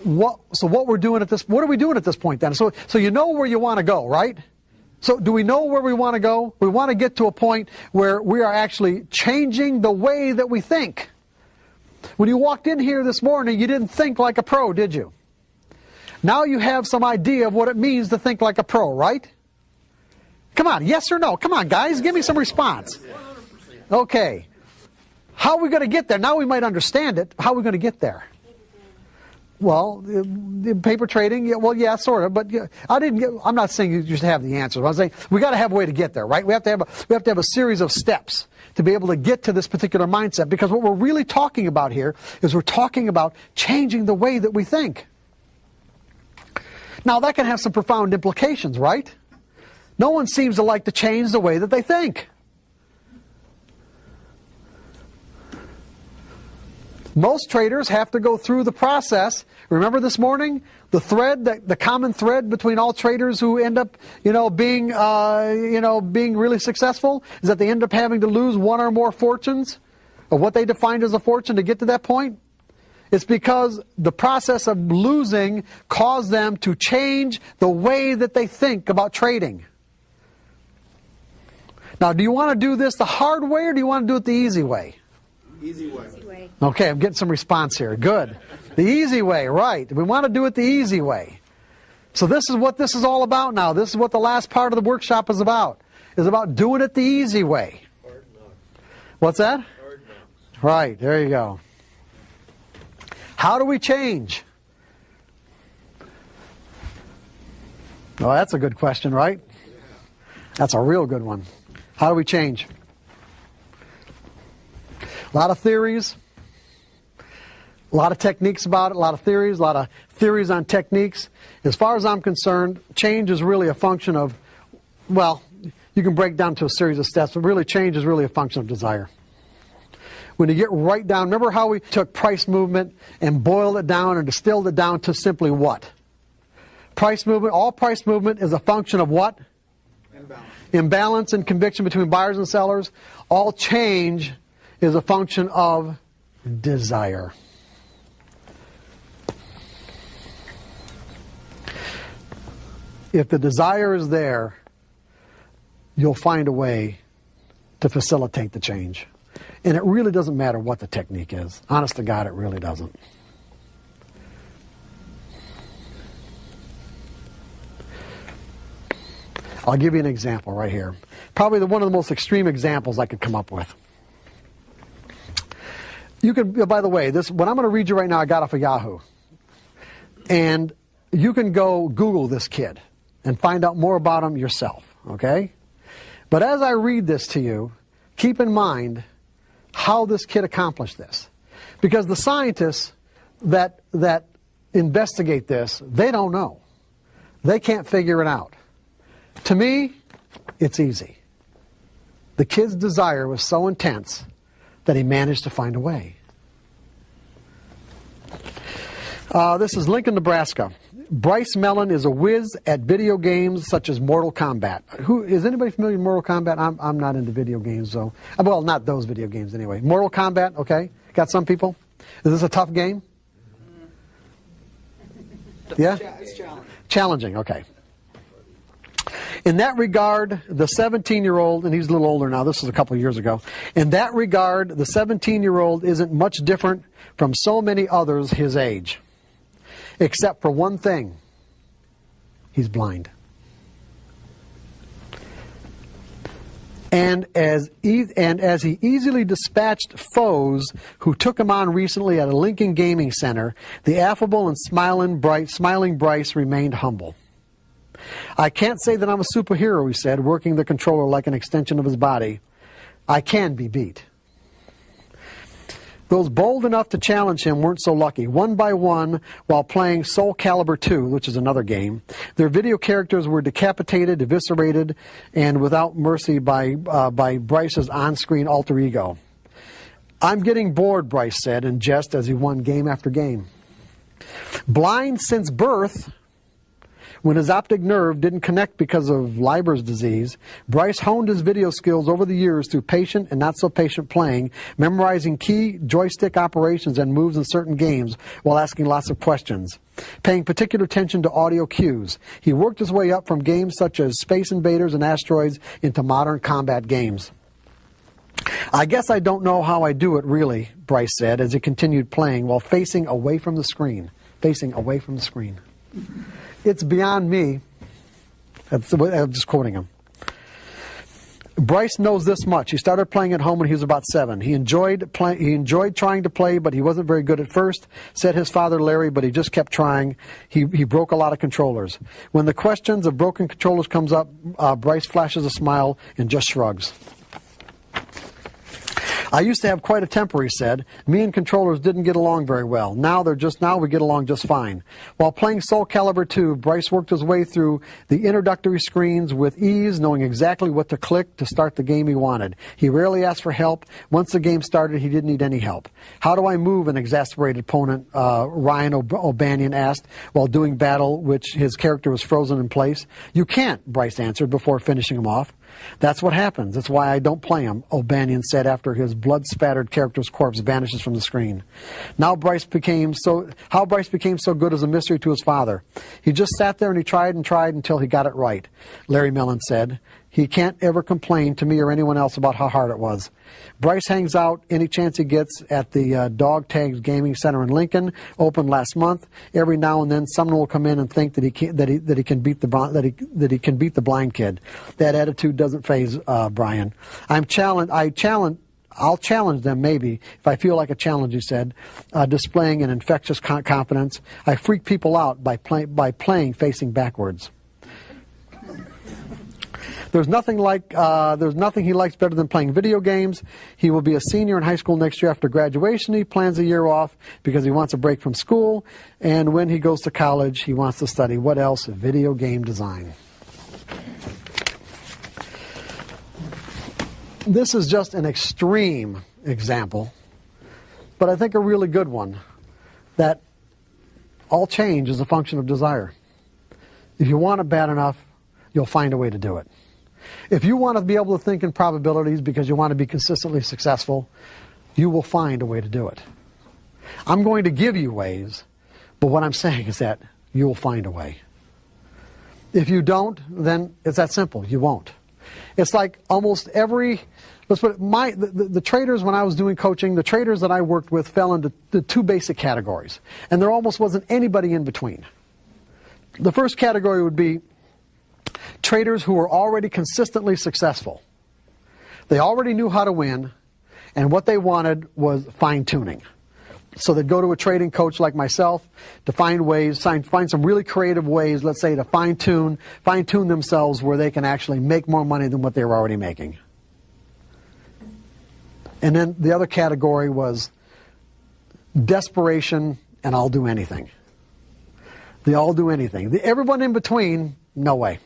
what we're doing at this, what are we doing at this point then? So you know where you want to go, right? So do we know where we want to go? We want to get to a point where we are actually changing the way that we think. When you walked in here this morning, you didn't think like a pro, did you? Now you have some idea of what it means to think like a pro, right? Come on, yes or no? Come on, guys, give me some response. Okay. How are we going to get there? Now we might understand it. How are we going to get there? Well, the paper trading, yeah, sort of, but I'm not saying you just have the answers. I'm saying we got to have a way to get there, right? We have to have a series of steps to be able to get to this particular mindset, because what we're really talking about here is we're talking about changing the way that we think. Now, that can have some profound implications, right? No one seems to like to change the way that they think. Most traders have to go through the process. Remember this morning, the common thread between all traders who end up, being really successful is that they end up having to lose one or more fortunes of what they defined as a fortune to get to that point. It's because the process of losing caused them to change the way that they think about trading. Now, do you want to do this the hard way, or do you want to do it the easy way? Easy way. Okay, I'm getting some response here. Good. The easy way, right. We want to do it the easy way. So this is what this is all about now. This is what the last part of the workshop is about. Is about doing it the easy way. Hard knocks. What's that? Hard knocks. Right, there you go. How do we change? Well, that's a good question, right? That's a real good one. How do we change? A lot of theories, a lot of techniques about it, a lot of theories on techniques. As far as I'm concerned, change is really a function of, well, you can break down to a series of steps, but really change is really a function of desire. When you get right down, remember how we took price movement and boiled it down and distilled it down to simply what? Price movement, all price movement is a function of what? Imbalance and conviction between buyers and sellers. All change is a function of desire. If the desire is there, you'll find a way to facilitate the change. And it really doesn't matter what the technique is. Honest to God, it really doesn't. I'll give you an example right here. Probably one of the most extreme examples I could come up with. You can, by the way, what I'm going to read you right now, I got off of Yahoo. And you can go Google this kid and find out more about him yourself, okay? But as I read this to you, keep in mind how this kid accomplished this. Because the scientists that investigate this, they don't know. They can't figure it out. To me, it's easy. The kid's desire was so intense that he managed to find a way. This is Lincoln, Nebraska. Bryce Mellon is a whiz at video games such as Mortal Kombat. Is anybody familiar with Mortal Kombat? I'm not into video games, so well, not those video games anyway. Mortal Kombat, okay? Got some people. Is this a tough game? Yeah? It's challenging. Challenging, okay. In that regard, the 17-year-old, and he's a little older now, this was a couple of years ago. In that regard, the 17-year-old isn't much different from so many others his age. Except for one thing. He's blind. And as he easily dispatched foes who took him on recently at a Lincoln Gaming Center, the affable and smiling Bryce remained humble. I can't say that I'm a superhero, he said, working the controller like an extension of his body. I can be beat. Those bold enough to challenge him weren't so lucky. One by one, while playing Soul Calibur 2, which is another game, their video characters were decapitated, eviscerated, and without mercy by Bryce's on-screen alter ego. I'm getting bored, Bryce said in jest as he won game after game. Blind since birth, when his optic nerve didn't connect because of Leiber's disease, Bryce honed his video skills over the years through patient and not so patient playing, memorizing key joystick operations and moves in certain games while asking lots of questions, paying particular attention to audio cues. He worked his way up from games such as Space Invaders and Asteroids into modern combat games. I guess I don't know how I do it, really, Bryce said as he continued playing while facing away from the screen. Facing away from the screen. It's beyond me. I'm just quoting him. Bryce knows this much. He started playing at home when he was about 7. He enjoyed trying to play, but he wasn't very good at first, said his father Larry, but he just kept trying. He broke a lot of controllers. When the questions of broken controllers comes up, Bryce flashes a smile and just shrugs. I used to have quite a temper, he said. Me and controllers didn't get along very well. Now we get along just fine. While playing Soul Calibur 2, Bryce worked his way through the introductory screens with ease, knowing exactly what to click to start the game he wanted. He rarely asked for help. Once the game started, he didn't need any help. How do I move an exasperated opponent, Ryan O'Banion asked, while doing battle, which his character was frozen in place. You can't, Bryce answered before finishing him off. That's what happens. That's why I don't play him, O'Banion said after his blood-spattered character's corpse vanishes from the screen. How Bryce became so good is a mystery to his father. He just sat there and he tried until he got it right, Larry Mellon said. He can't ever complain to me or anyone else about how hard it was. Bryce hangs out any chance he gets at the Dog Tags Gaming Center in Lincoln, opened last month. Every now and then, someone will come in and think that he can beat the blind kid. That attitude doesn't faze Brian. I'll challenge them maybe if I feel like a challenge, he said, displaying an infectious confidence. I freak people out by playing facing backwards. There's nothing he likes better than playing video games. He will be a senior in high school next year after graduation. He plans a year off because he wants a break from school. And when he goes to college, he wants to study, what else? Video game design. This is just an extreme example, but I think a really good one, that all change is a function of desire. If you want it bad enough, you'll find a way to do it. If you want to be able to think in probabilities because you want to be consistently successful, you will find a way to do it. I'm going to give you ways, but what I'm saying is that you will find a way. If you don't, then it's that simple. You won't. It's like almost every, let's put it, the traders, when I was doing coaching, the traders that I worked with fell into the 2 basic categories, and there almost wasn't anybody in between. The first category would be traders who were already consistently successful. They already knew how to win, and what they wanted was fine-tuning. So they'd go to a trading coach like myself to find some really creative ways, let's say, to fine-tune themselves where they can actually make more money than what they were already making. And then the other category was desperation and I'll do anything. The all do anything. Everyone in between, no way.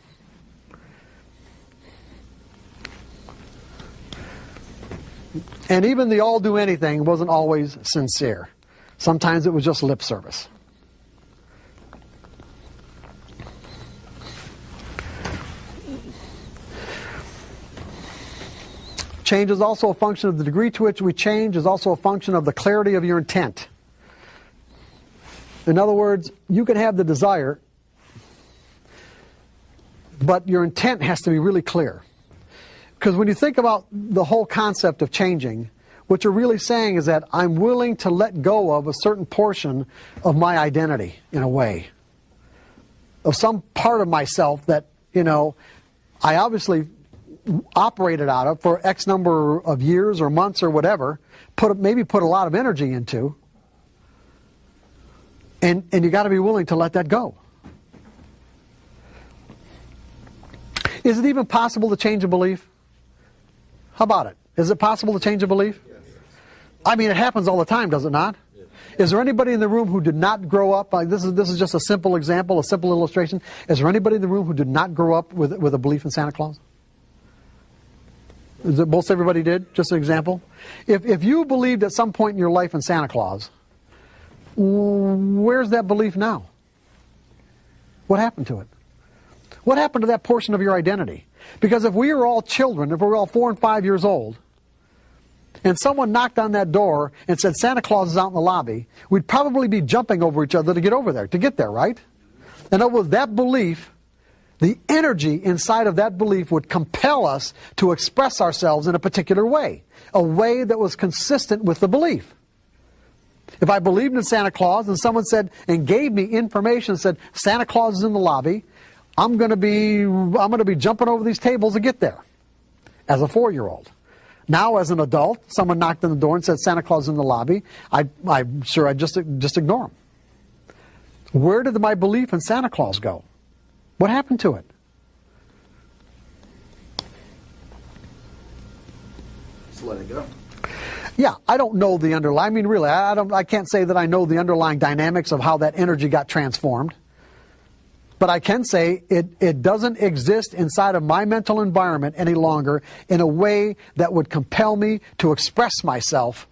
And even the all do anything wasn't always sincere. Sometimes it was just lip service. Change is also a function of the degree to which we change, is also a function of the clarity of your intent. In other words, you can have the desire, but your intent has to be really clear. Because when you think about the whole concept of changing, what you're really saying is that I'm willing to let go of a certain portion of my identity, in a way. Of some part of myself that, I obviously operated out of for X number of years or months or whatever, maybe put a lot of energy into, and you got to be willing to let that go. Is it even possible to change a belief? How about it? Is it possible to change a belief? Yes. I mean, it happens all the time, does it not? Yes. Is there anybody in the room who did not grow up, this is just a simple example, a simple illustration. Is there anybody in the room who did not grow up with a belief in Santa Claus? Is it most everybody did? Just an example. If you believed at some point in your life in Santa Claus, where's that belief now? What happened to it? What happened to that portion of your identity? Because if we were all children, if we were all 4 and 5 years old, and someone knocked on that door and said Santa Claus is out in the lobby, we'd probably be jumping over each other to get there, right? And it was that belief, the energy inside of that belief would compel us to express ourselves in a particular way, a way that was consistent with the belief. If I believed in Santa Claus and someone said and gave me information and said Santa Claus is in the lobby, I'm going to be jumping over these tables to get there. as a 4-year-old. Now, as an adult, someone knocked on the door and said Santa Claus is in the lobby. I'm sure I'd just ignore him. Where did my belief in Santa Claus go? What happened to it? Just let it go. Yeah, I don't know the underlying. I mean, really, I can't say that I know the underlying dynamics of how that energy got transformed. But I can say it doesn't exist inside of my mental environment any longer in a way that would compel me to express myself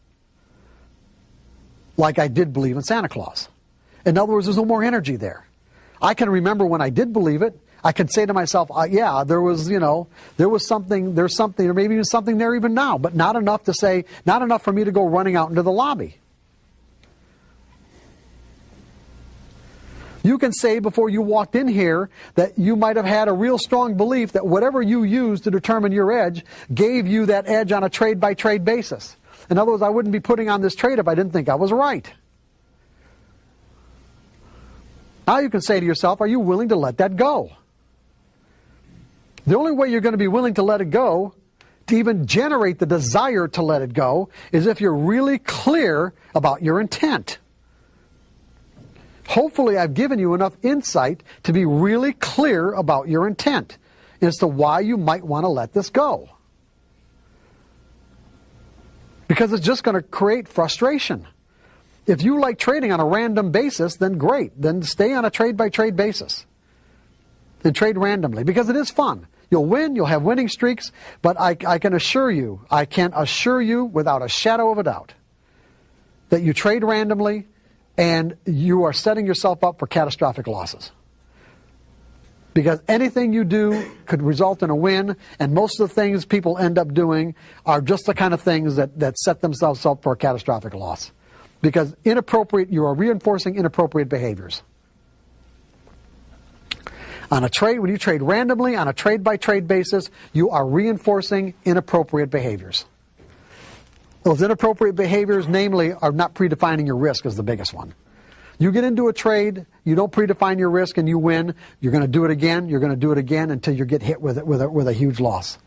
like I did believe in Santa Claus. In other words, there's no more energy there. I can remember when I did believe it. I can say to myself, yeah, there's something, or maybe even something there even now, but not enough for me to go running out into the lobby. You can say before you walked in here that you might have had a real strong belief that whatever you used to determine your edge gave you that edge on a trade-by-trade basis. In other words, I wouldn't be putting on this trade if I didn't think I was right. Now you can say to yourself, are you willing to let that go? The only way you're going to be willing to let it go, to even generate the desire to let it go, is if you're really clear about your intent. Hopefully I've given you enough insight to be really clear about your intent as to why you might want to let this go. Because it's just going to create frustration. If you like trading on a random basis, then great. Then stay on a trade-by-trade basis. And trade randomly, because it is fun. You'll win, you'll have winning streaks, but I can assure you without a shadow of a doubt that you trade randomly and you are setting yourself up for catastrophic losses. Because anything you do could result in a win, and most of the things people end up doing are just the kind of things that set themselves up for a catastrophic loss. Because you are reinforcing inappropriate behaviors. On a trade, when you trade randomly on a trade-by-trade basis, you are reinforcing inappropriate behaviors. Those inappropriate behaviors, namely, are not predefining your risk is the biggest one. You get into a trade, you don't predefine your risk, and you win. You're going to do it again. You're going to do it again until you get hit with a huge loss.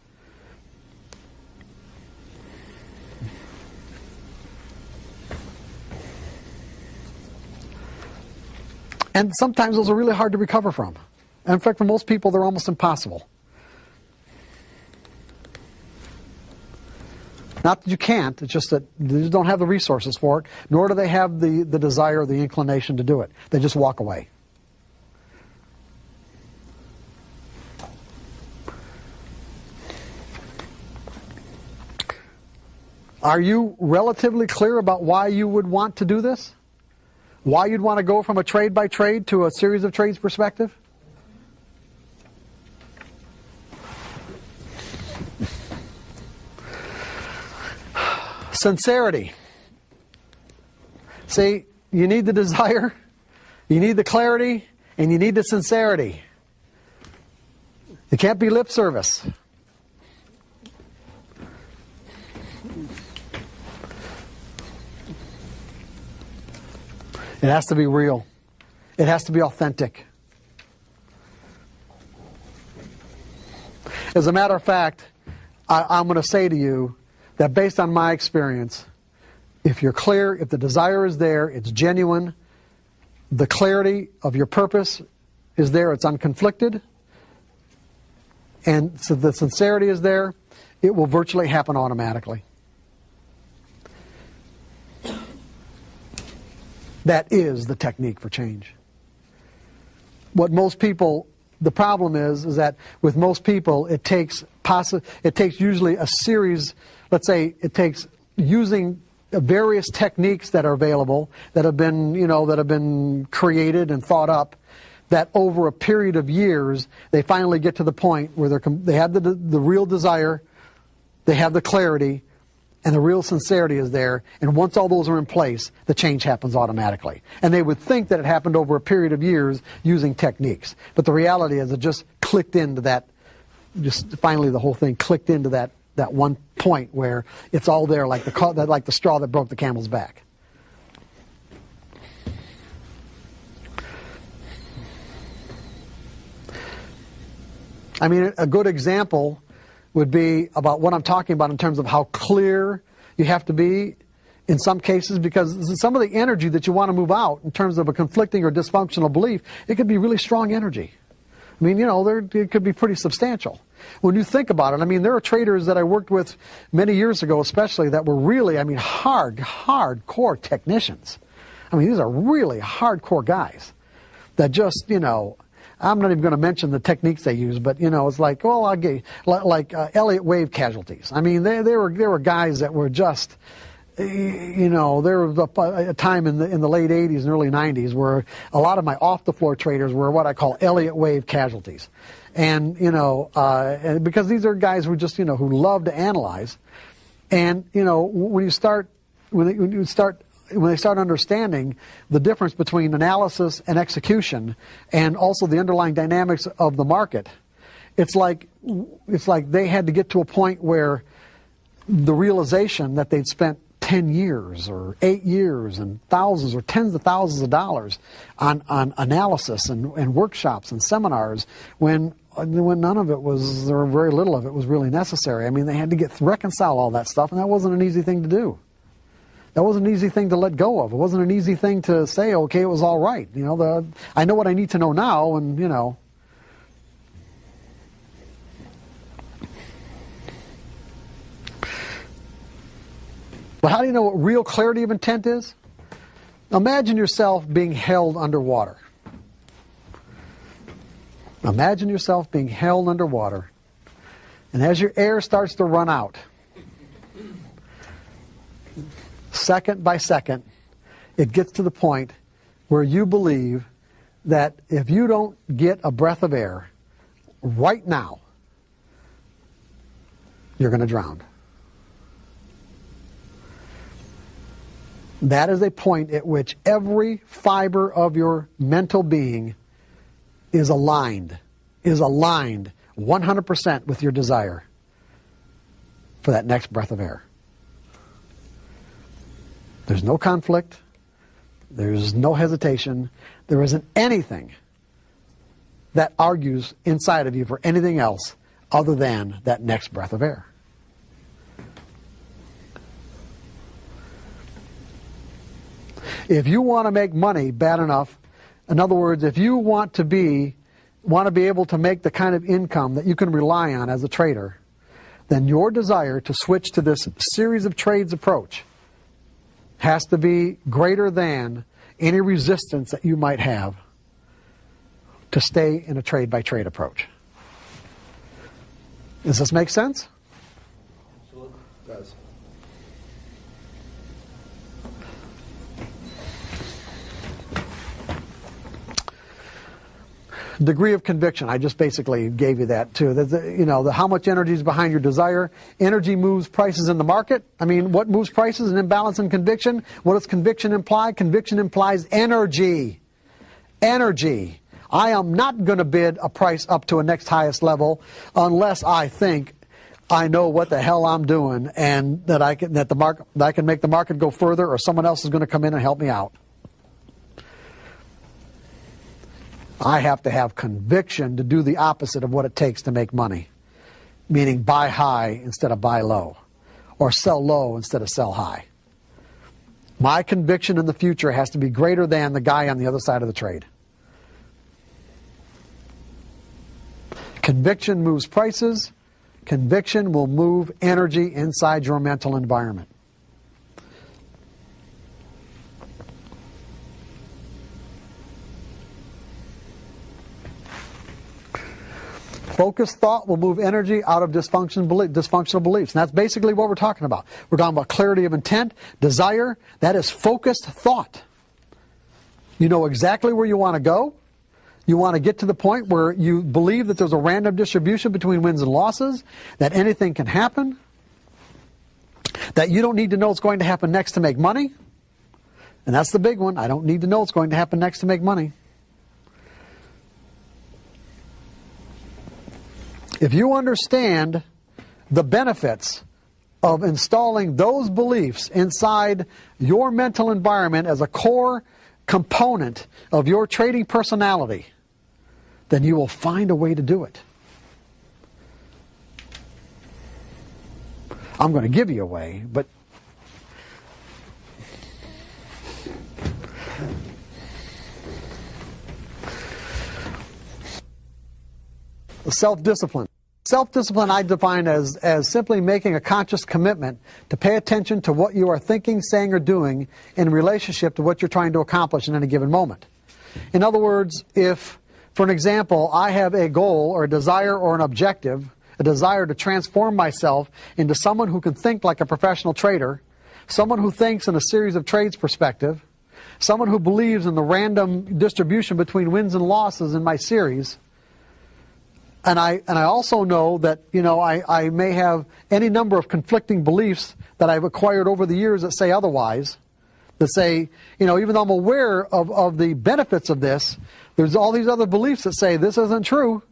And sometimes those are really hard to recover from. And in fact, for most people, they're almost impossible. Not that you can't, it's just that they just don't have the resources for it, nor do they have the desire or the inclination to do it. They just walk away. Are you relatively clear about why you would want to do this? Why you'd want to go from a trade-by-trade to a series of trades perspective? Sincerity. See, you need the desire, you need the clarity, and you need the sincerity. It can't be lip service. It has to be real. It has to be authentic. As a matter of fact, I'm going to say to you that based on my experience, if you're clear, if the desire is there, it's genuine, the clarity of your purpose is there, it's unconflicted, and so the sincerity is there, it will virtually happen automatically. That is the technique for change. What most people, the problem is that with most people it takes usually a series, let's say it takes using various techniques that are available, that have been created and thought up, that over a period of years they finally get to the point where they have the real desire, they have the clarity, and the real sincerity is there, and once all those are in place, the change happens automatically. And they would think that it happened over a period of years using techniques. But the reality is it just clicked into that, just finally the whole thing clicked into that one point where it's all there like the straw that broke the camel's back. I mean, a good example would be about what I'm talking about in terms of how clear you have to be in some cases, because some of the energy that you want to move out in terms of a conflicting or dysfunctional belief, it could be really strong energy. I mean, it could be pretty substantial. When you think about it, I mean, there are traders that I worked with many years ago especially that were really, hardcore technicians. I mean, these are really hardcore guys that just, I'm not even going to mention the techniques they use, but, it's like, well, I'll get, like Elliott wave casualties. I mean, they were guys that were just, there was a time in the late 80s and early 90s where a lot of my off-the-floor traders were what I call Elliott wave casualties. And, and because these are guys who just, who love to analyze. And, when they start understanding the difference between analysis and execution and also the underlying dynamics of the market, it's like they had to get to a point where the realization that they'd spent 10 years or 8 years and thousands or tens of thousands of dollars on analysis and workshops and seminars when none of it was, or very little of it was really necessary. I mean, they had to reconcile all that stuff, and that wasn't an easy thing to do. That wasn't an easy thing to let go of. It wasn't an easy thing to say, okay, it was all right. I know what I need to know now, and, But how do you know what real clarity of intent is? Imagine yourself being held underwater. Imagine yourself being held underwater. And as your air starts to run out, second by second, it gets to the point where you believe that if you don't get a breath of air right now, you're going to drown. That is a point at which every fiber of your mental being is aligned 100% with your desire for that next breath of air. There's no conflict. There's no hesitation. There isn't anything that argues inside of you for anything else other than that next breath of air. If you want to make money bad enough, in other words, if you want to be able to make the kind of income that you can rely on as a trader, then your desire to switch to this series of trades approach has to be greater than any resistance that you might have to stay in a trade-by-trade approach. Does this make sense? Absolutely. It does. Degree of conviction, I just basically gave you that too. How much energy is behind your desire. Energy moves prices in the market. I mean, what moves prices? An imbalance in conviction. What does conviction imply? Conviction implies energy. Energy. I am not going to bid a price up to a next highest level unless I think I know what the hell I'm doing and that I can make the market go further, or someone else is going to come in and help me out. I have to have conviction to do the opposite of what it takes to make money, meaning buy high instead of buy low, or sell low instead of sell high. My conviction in the future has to be greater than the guy on the other side of the trade. Conviction moves prices. Conviction will move energy inside your mental environment. Focused thought will move energy out of dysfunctional beliefs. And that's basically what we're talking about. We're talking about clarity of intent, desire. That is focused thought. You know exactly where you want to go. You want to get to the point where you believe that there's a random distribution between wins and losses, that anything can happen, that you don't need to know what's going to happen next to make money. And that's the big one. I don't need to know what's going to happen next to make money. If you understand the benefits of installing those beliefs inside your mental environment as a core component of your trading personality, then you will find a way to do it. I'm going to give you away, but self-discipline. Self-discipline I define as simply making a conscious commitment to pay attention to what you are thinking, saying, or doing in relationship to what you're trying to accomplish in any given moment. In other words, if, for an example, I have a goal or a desire or an objective, a desire to transform myself into someone who can think like a professional trader, someone who thinks in a series of trades perspective, someone who believes in the random distribution between wins and losses in my series, and I also know that, you know, I may have any number of conflicting beliefs that I've acquired over the years that say otherwise, that say, you know, even though I'm aware of the benefits of this, there's all these other beliefs that say this isn't true.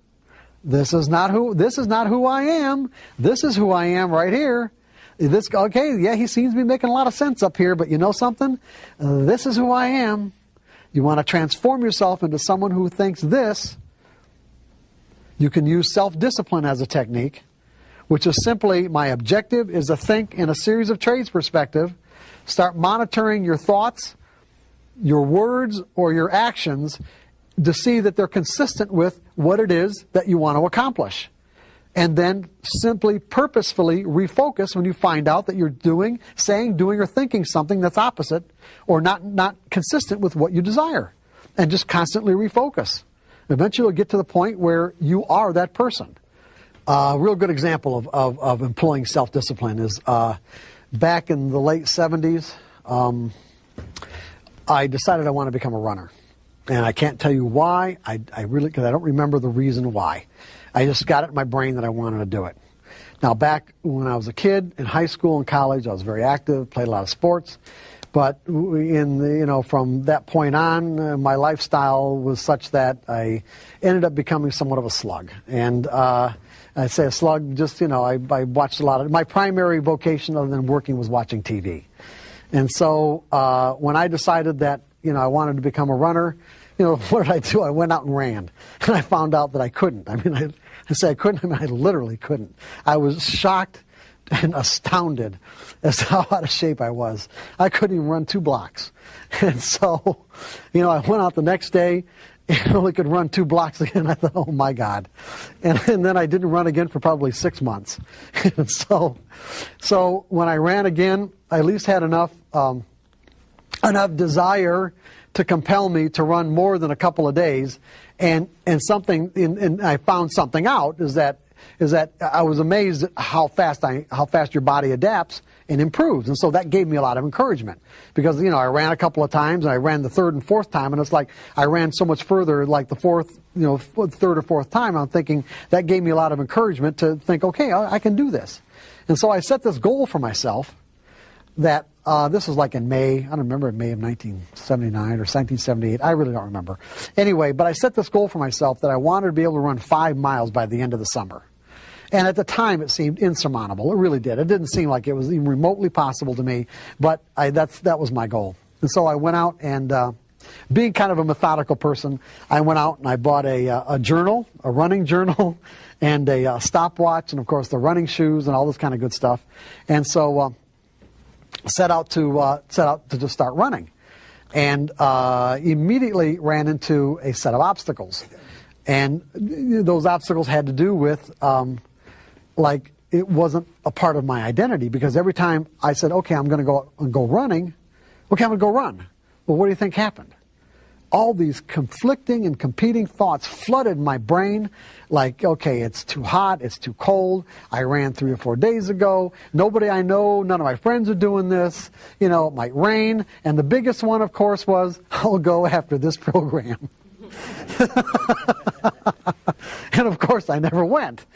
This is not who I am. This is who I am right here. This, okay, yeah, he seems to be making a lot of sense up here, but you know something? This is who I am. You want to transform yourself into someone who thinks this. You can use self-discipline as a technique, which is simply my objective is to think in a series of trades perspective, start monitoring your thoughts, your words, or your actions to see that they're consistent with what it is that you want to accomplish. And then simply purposefully refocus when you find out that you're saying, doing, or thinking something that's opposite or not consistent with what you desire. And just constantly refocus. Eventually you'll get to the point where you are that person. A real good example of employing self-discipline is back in the late 70s, I decided I want to become a runner. And I can't tell you why, because I don't remember the reason why. I just got it in my brain that I wanted to do it. Now back when I was a kid, in high school and college, I was very active, played a lot of sports. But from that point on, my lifestyle was such that I ended up becoming somewhat of a slug. And I say a slug, just, I watched a lot of, my primary vocation other than working was watching TV. And so when I decided that, I wanted to become a runner, what did I do? I went out and ran. And I found out that I couldn't. I mean, I say I couldn't, I literally couldn't. I was shocked and astounded as to how out of shape I was. I couldn't even run 2 blocks. And so, I went out the next day and only could run 2 blocks again. I thought, oh my God. And then I didn't run again for probably 6 months. And so when I ran again, I at least had enough desire to compel me to run more than a couple of days. And I found something out is that I was amazed at how fast your body adapts and improves. And so that gave me a lot of encouragement because, I ran a couple of times and I ran the 3rd and 4th time and it's like I ran so much further like the 4th, 3rd or 4th time. I'm thinking that gave me a lot of encouragement to think, okay, I can do this. And so I set this goal for myself that this was like in May, I don't remember, in May of 1979 or 1978. I really don't remember. Anyway, but I set this goal for myself that I wanted to be able to run 5 miles by the end of the summer. And at the time, it seemed insurmountable. It really did. It didn't seem like it was even remotely possible to me, but that was my goal. And so I went out and, being kind of a methodical person, I went out and I bought a journal, a running journal, and a stopwatch, and of course the running shoes and all this kind of good stuff. And so set out to just start running, and immediately ran into a set of obstacles. And those obstacles had to do with like it wasn't a part of my identity, because every time I said, okay, I'm going to go and go running, okay, I'm going to go run. Well, what do you think happened? All these conflicting and competing thoughts flooded my brain like, okay, it's too hot, it's too cold, I ran 3 or 4 days ago, nobody I know, none of my friends are doing this, it might rain, and the biggest one, of course, was, I'll go after this program. And of course, I never went.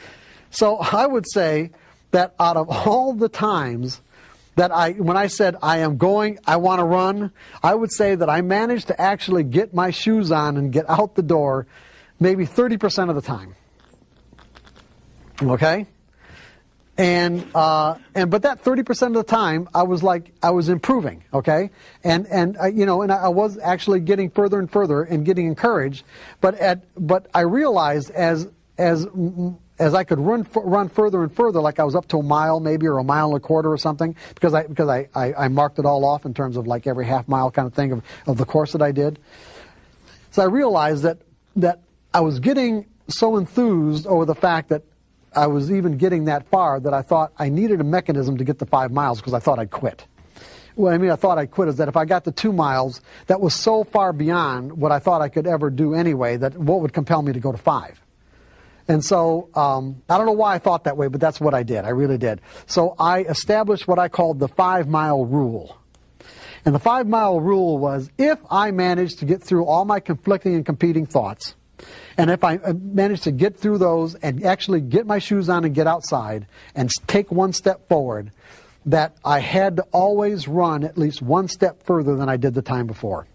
So I would say that out of all the times that when I said I want to run, I would say that I managed to actually get my shoes on and get out the door maybe 30% of the time. Okay? But that 30% of the time, I was improving, okay? And I was actually getting further and further and getting encouraged. But I realized as as I could run further and further, like I was up to a mile maybe, or a mile and a quarter or something, because I marked it all off in terms of like every half mile kind of thing of the course that I did. So I realized that I was getting so enthused over the fact that I was even getting that far that I thought I needed a mechanism to get the 5 miles, because I thought I'd quit. What I mean I thought I'd quit is that if I got to 2 miles, that was so far beyond what I thought I could ever do anyway, that what would compel me to go to 5. And so, I don't know why I thought that way, but that's what I did. I really did. So I established what I called the 5-mile rule. And the 5-mile rule was, if I managed to get through all my conflicting and competing thoughts, and if I managed to get through those and actually get my shoes on and get outside and take 1 step forward, that I had to always run at least 1 step further than I did the time before.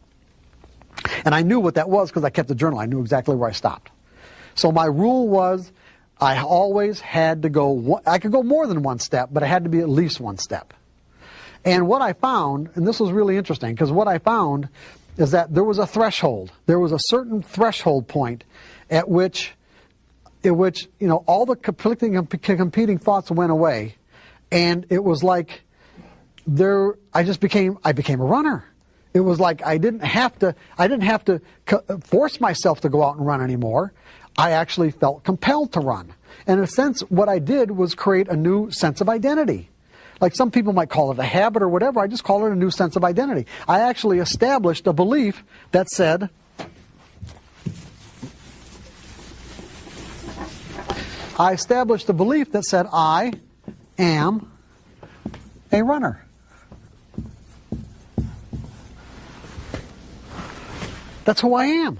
And I knew what that was because I kept the journal. I knew exactly where I stopped. So my rule was, I always had to go, I could go more than 1 step, but it had to be at least 1 step. And what I found, and this was really interesting, because what I found is that there was a threshold. There was a certain threshold point at which all the conflicting and competing thoughts went away, and it was like I became a runner. It was like I didn't have to force myself to go out and run anymore. I actually felt compelled to run. And in a sense, what I did was create a new sense of identity. Like some people might call it a habit or whatever, I just call it a new sense of identity. I actually established a belief that said, I am a runner. That's who I am.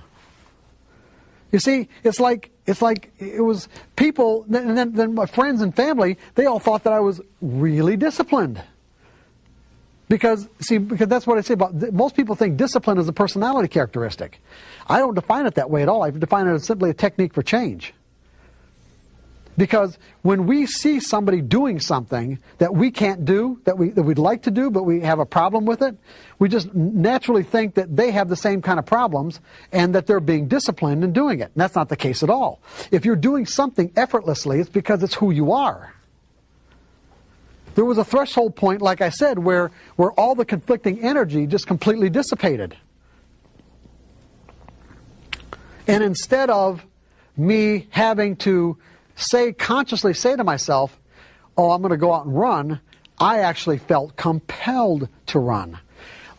You see, it's like it was people, and then my friends and family, they all thought that I was really disciplined. Because that's what I say about, most people think discipline is a personality characteristic. I don't define it that way at all. I define it as simply a technique for change. Because when we see somebody doing something that we can't do, that we'd like to do, but we have a problem with it, we just naturally think that they have the same kind of problems and that they're being disciplined in doing it. And that's not the case at all. If you're doing something effortlessly, it's because it's who you are. There was a threshold point, like I said, where all the conflicting energy just completely dissipated. And instead of me having to consciously say to myself, oh, I'm going to go out and run, I actually felt compelled to run.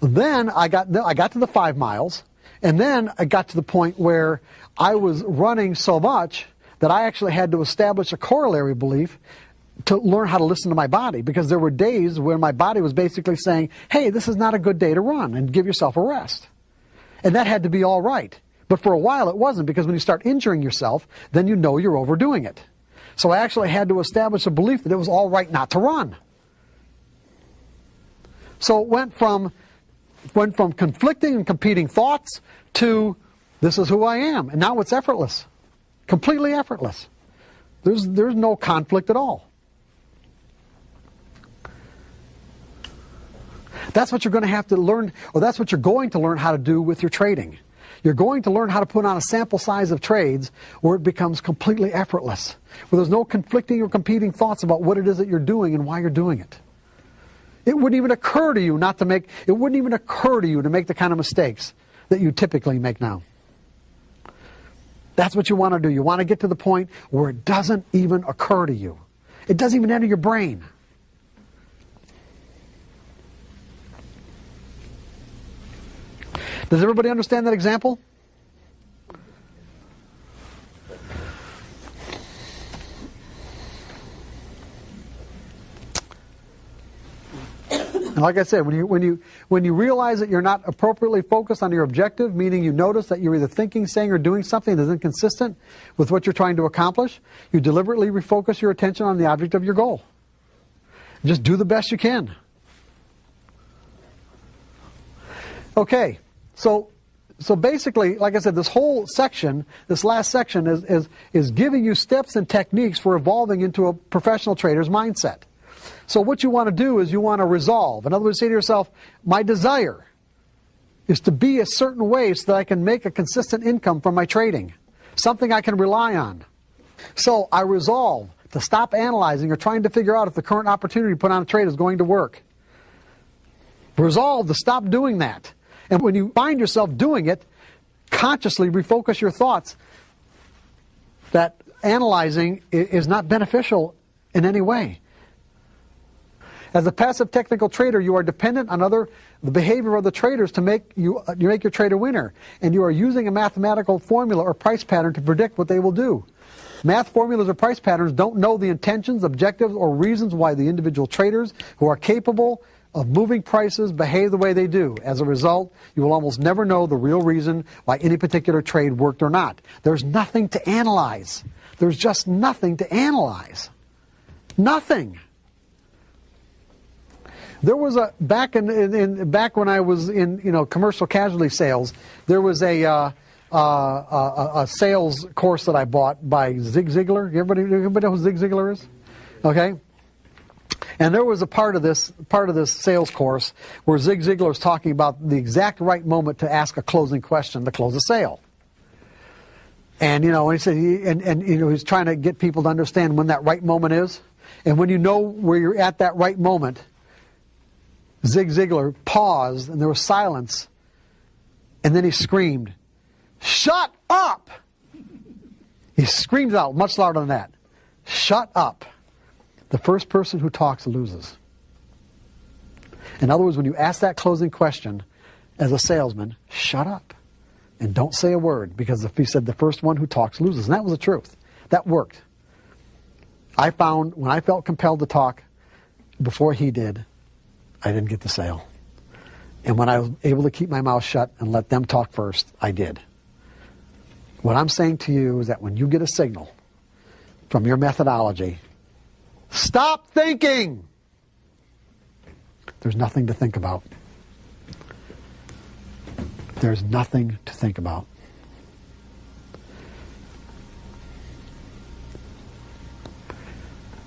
Then I got to the 5 miles, and then I got to the point where I was running so much that I actually had to establish a corollary belief to learn how to listen to my body, because there were days where my body was basically saying, hey, this is not a good day to run, and give yourself a rest. And that had to be all right. But for a while it wasn't, because when you start injuring yourself, then you know you're overdoing it. So I actually had to establish a belief that it was all right not to run. So it went from conflicting and competing thoughts to, this is who I am. And now it's effortless. Completely effortless. There's no conflict at all. That's what you're going to have to learn, or that's what you're going to learn how to do with your trading. You're going to learn how to put on a sample size of trades where it becomes completely effortless, where there's no conflicting or competing thoughts about what it is that you're doing and why you're doing it. It wouldn't even occur to you to make the kind of mistakes that you typically make now. That's what you want to do. You want to get to the point where it doesn't even occur to you. It doesn't even enter your brain. Does everybody understand that example? And like I said, when you realize that you're not appropriately focused on your objective, meaning you notice that you're either thinking, saying, or doing something that's inconsistent with what you're trying to accomplish, you deliberately refocus your attention on the object of your goal. Just do the best you can. Okay. So basically, like I said, this whole section, this last section is giving you steps and techniques for evolving into a professional trader's mindset. So what you want to do is you want to resolve. In other words, say to yourself, my desire is to be a certain way so that I can make a consistent income from my trading, something I can rely on. So I resolve to stop analyzing or trying to figure out if the current opportunity put on a trade is going to work. Resolve to stop doing that. And when you find yourself doing it, consciously refocus your thoughts that analyzing is not beneficial in any way. As a passive technical trader, you are dependent on the behavior of the traders to make your trade a winner, and you are using a mathematical formula or price pattern to predict what they will do. Math formulas or price patterns don't know the intentions, objectives, or reasons why the individual traders who are capable of moving prices behave the way they do. As a result, you will almost never know the real reason why any particular trade worked or not. There's nothing to analyze. There's just nothing to analyze. Nothing. There was back when I was in commercial casualty sales, there was a sales course that I bought by Zig Ziglar. Everybody know who Zig Ziglar is? Okay. And there was a part of this sales course where Zig Ziglar was talking about the exact right moment to ask a closing question to close a sale. And he said he's trying to get people to understand when that right moment is. And when you know where you're at that right moment, Zig Ziglar paused and there was silence, and then he screamed, "Shut up!" He screamed out much louder than that. "Shut up." The first person who talks loses. In other words, when you ask that closing question as a salesman, shut up and don't say a word, because if he said the first one who talks loses, and that was the truth. That worked. I found when I felt compelled to talk before he did, I didn't get the sale. And when I was able to keep my mouth shut and let them talk first, I did. What I'm saying to you is that when you get a signal from your methodology, stop thinking. There's nothing to think about. There's nothing to think about.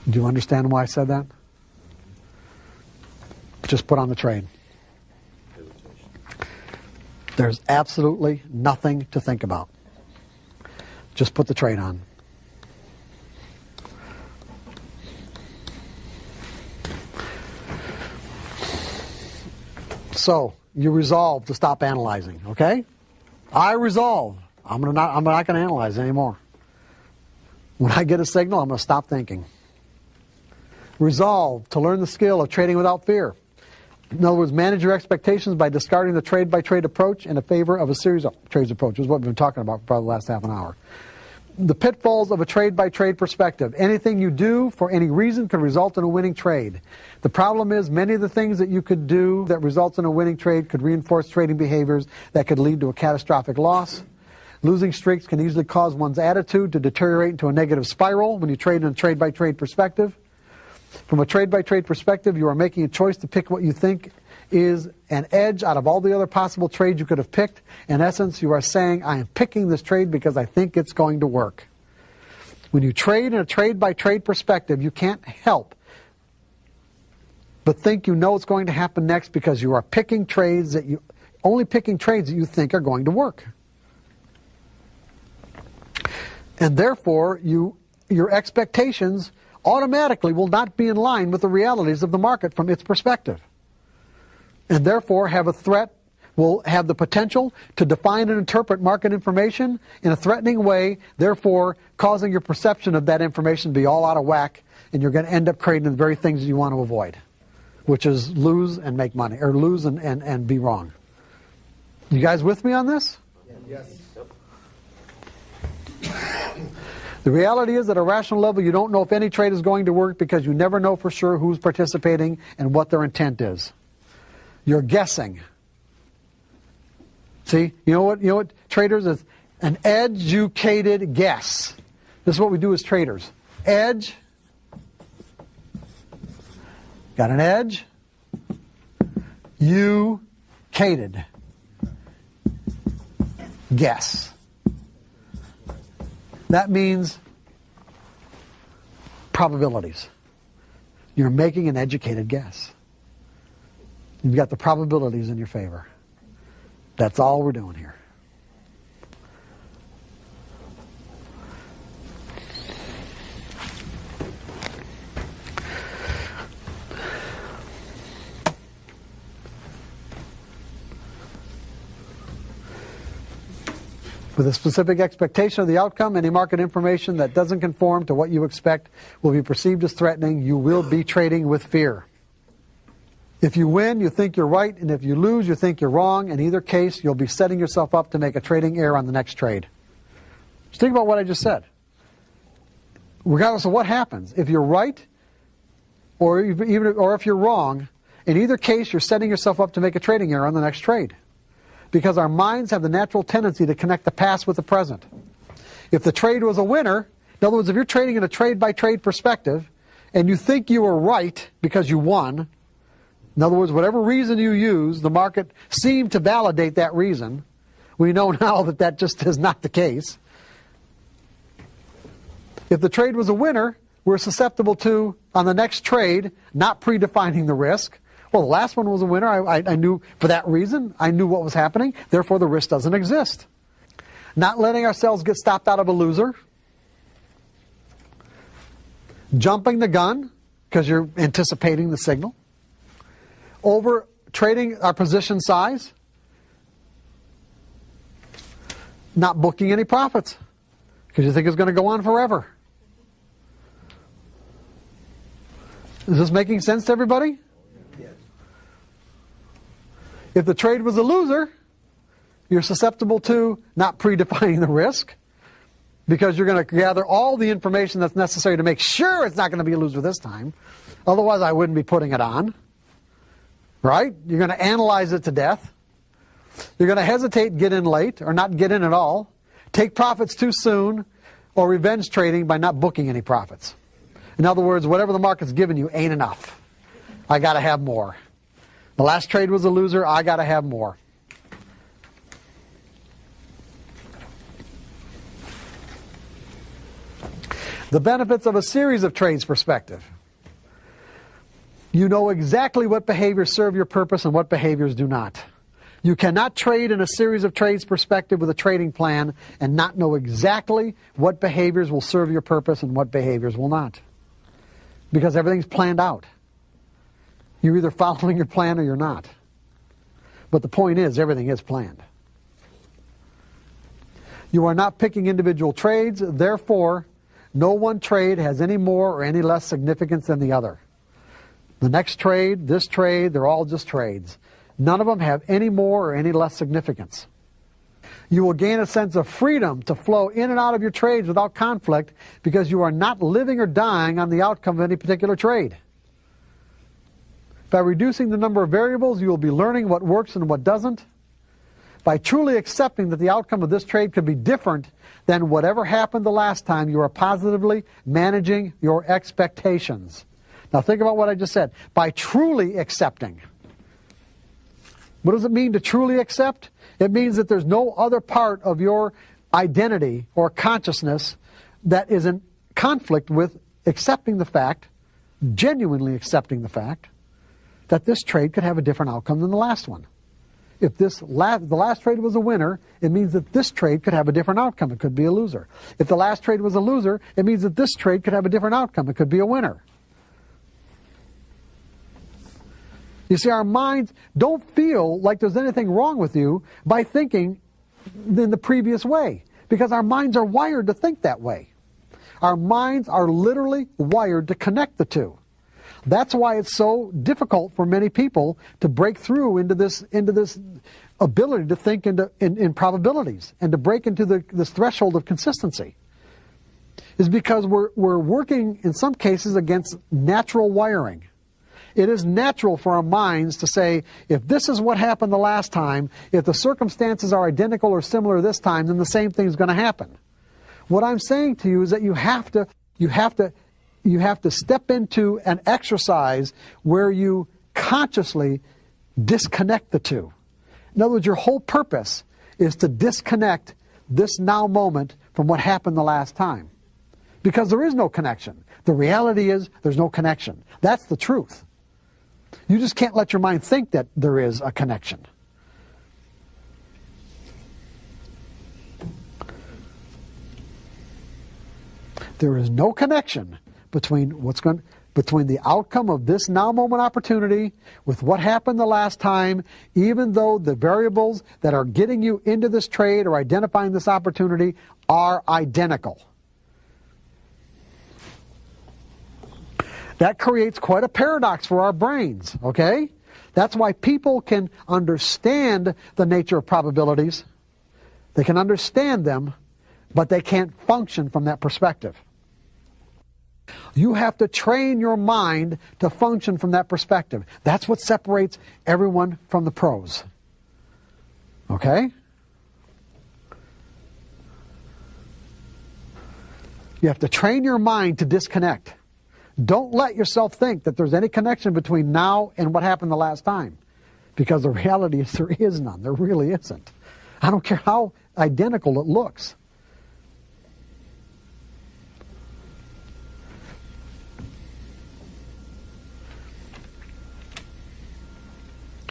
Do you understand why I said that? Just put on the trade. There's absolutely nothing to think about. Just put the trade on. So you resolve to stop analyzing, okay? I resolve. I'm not going to analyze anymore. When I get a signal, I'm going to stop thinking. Resolve to learn the skill of trading without fear. In other words, manage your expectations by discarding the trade-by-trade approach in favor of a series of trades approach, which is what we've been talking about for probably the last half an hour. The pitfalls of a trade-by-trade perspective. Anything you do for any reason could result in a winning trade. The problem is many of the things that you could do that results in a winning trade could reinforce trading behaviors that could lead to a catastrophic loss. Losing streaks can easily cause one's attitude to deteriorate into a negative spiral when you trade in a trade-by-trade perspective. From a trade-by-trade perspective, you are making a choice to pick what you think is an edge out of all the other possible trades you could have picked. In essence, you are saying, I am picking this trade because I think it's going to work. When you trade in a trade-by-trade perspective, you can't help but think you know what's going to happen next, because you are picking trades that you think are going to work. And therefore, your expectations automatically will not be in line with the realities of the market from its perspective. And therefore will have the potential to define and interpret market information in a threatening way, therefore causing your perception of that information to be all out of whack, and you're going to end up creating the very things you want to avoid, which is lose and make money, or lose and be wrong. You guys with me on this? Yes. The reality is, at a rational level, you don't know if any trade is going to work because you never know for sure who's participating and what their intent is. You're guessing. See, you know what traders is? An educated guess. This is what we do as traders. Edge. Got an edge. You-cated. Guess. That means probabilities. You're making an educated guess. You've got the probabilities in your favor. That's all we're doing here. With a specific expectation of the outcome, any market information that doesn't conform to what you expect will be perceived as threatening. You will be trading with fear. If you win, you think you're right, and if you lose, you think you're wrong. In either case, you'll be setting yourself up to make a trading error on the next trade. Just think about what I just said. Regardless of what happens, if you're right, or if you're wrong, in either case, you're setting yourself up to make a trading error on the next trade. Because our minds have the natural tendency to connect the past with the present. If the trade was a winner, in other words, if you're trading in a trade-by-trade perspective, and you think you were right because you won, in other words, whatever reason you use, the market seemed to validate that reason. We know now that that just is not the case. If the trade was a winner, we're susceptible to, on the next trade, not predefining the risk. Well, the last one was a winner. I knew for that reason. I knew what was happening. Therefore, the risk doesn't exist. Not letting ourselves get stopped out of a loser. Jumping the gun because you're anticipating the signal. Over trading our position size. Not booking any profits because you think it's going to go on forever. Is this making sense to everybody? Yes. If the trade was a loser, you're susceptible to not predefining the risk because you're going to gather all the information that's necessary to make sure it's not going to be a loser this time. Otherwise, I wouldn't be putting it on. Right? You're going to analyze it to death. You're going to hesitate, get in late, or not get in at all. Take profits too soon, or revenge trading by not booking any profits. In other words, whatever the market's given you ain't enough. I got to have more. The last trade was a loser. I got to have more. The benefits of a series of trades perspective. You know exactly what behaviors serve your purpose and what behaviors do not. You cannot trade in a series of trades perspective with a trading plan and not know exactly what behaviors will serve your purpose and what behaviors will not. Because everything's planned out. You're either following your plan or you're not. But the point is, everything is planned. You are not picking individual trades, therefore, no one trade has any more or any less significance than the other. The next trade, this trade, they're all just trades. None of them have any more or any less significance. You will gain a sense of freedom to flow in and out of your trades without conflict because you are not living or dying on the outcome of any particular trade. By reducing the number of variables, you will be learning what works and what doesn't. By truly accepting that the outcome of this trade could be different than whatever happened the last time, you are positively managing your expectations. Now think about what I just said. By truly accepting. What does it mean to truly accept? It means that there's no other part of your identity or consciousness that is in conflict with accepting the fact, genuinely accepting the fact, that this trade could have a different outcome than the last one. If the last trade was a winner, it means that this trade could have a different outcome. It could be a loser. If the last trade was a loser, it means that this trade could have a different outcome. It could be a winner. You see, our minds don't feel like there's anything wrong with you by thinking in the previous way, because our minds are wired to think that way. Our minds are literally wired to connect the two. That's why it's so difficult for many people to break through into this ability to think in probabilities and to break into this threshold of consistency. Is because we're working in some cases against natural wiring. It is natural for our minds to say, if this is what happened the last time, if the circumstances are identical or similar this time, then the same thing is going to happen. What I'm saying to you is that you have to step into an exercise where you consciously disconnect the two. In other words, your whole purpose is to disconnect this now moment from what happened the last time. Because there is no connection. The reality is there's no connection. That's the truth. You just can't let your mind think that there is a connection. There is no connection between between the outcome of this now moment opportunity with what happened the last time, even though the variables that are getting you into this trade or identifying this opportunity are identical. That creates quite a paradox for our brains, okay? That's why people can understand the nature of probabilities. They can understand them, but they can't function from that perspective. You have to train your mind to function from that perspective. That's what separates everyone from the pros. Okay? You have to train your mind to disconnect. Don't let yourself think that there's any connection between now and what happened the last time. Because the reality is there is none. There really isn't. I don't care how identical it looks.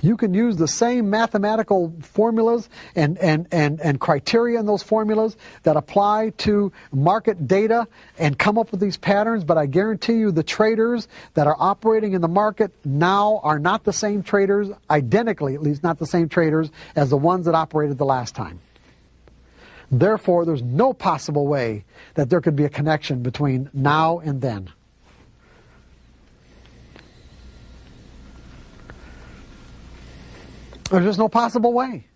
You can use the same mathematical formulas and criteria in those formulas that apply to market data and come up with these patterns, but I guarantee you the traders that are operating in the market now are not the same traders, identically at least not the same traders as the ones that operated the last time. Therefore, there's no possible way that there could be a connection between now and then. There's just no possible way.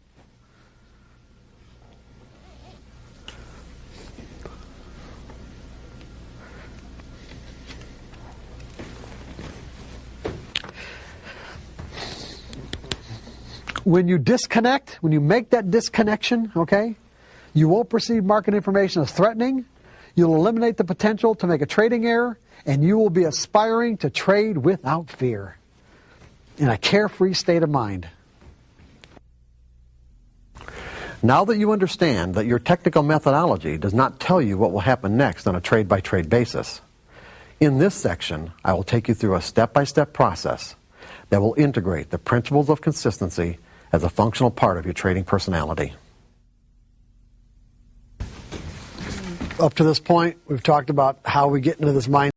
When you disconnect, when you make that disconnection, okay, you won't perceive market information as threatening. You'll eliminate the potential to make a trading error, and you will be aspiring to trade without fear in a carefree state of mind. Now that you understand that your technical methodology does not tell you what will happen next on a trade-by-trade basis, in this section I will take you through a step-by-step process that will integrate the principles of consistency as a functional part of your trading personality. Up to this point, we've talked about how we get into this mind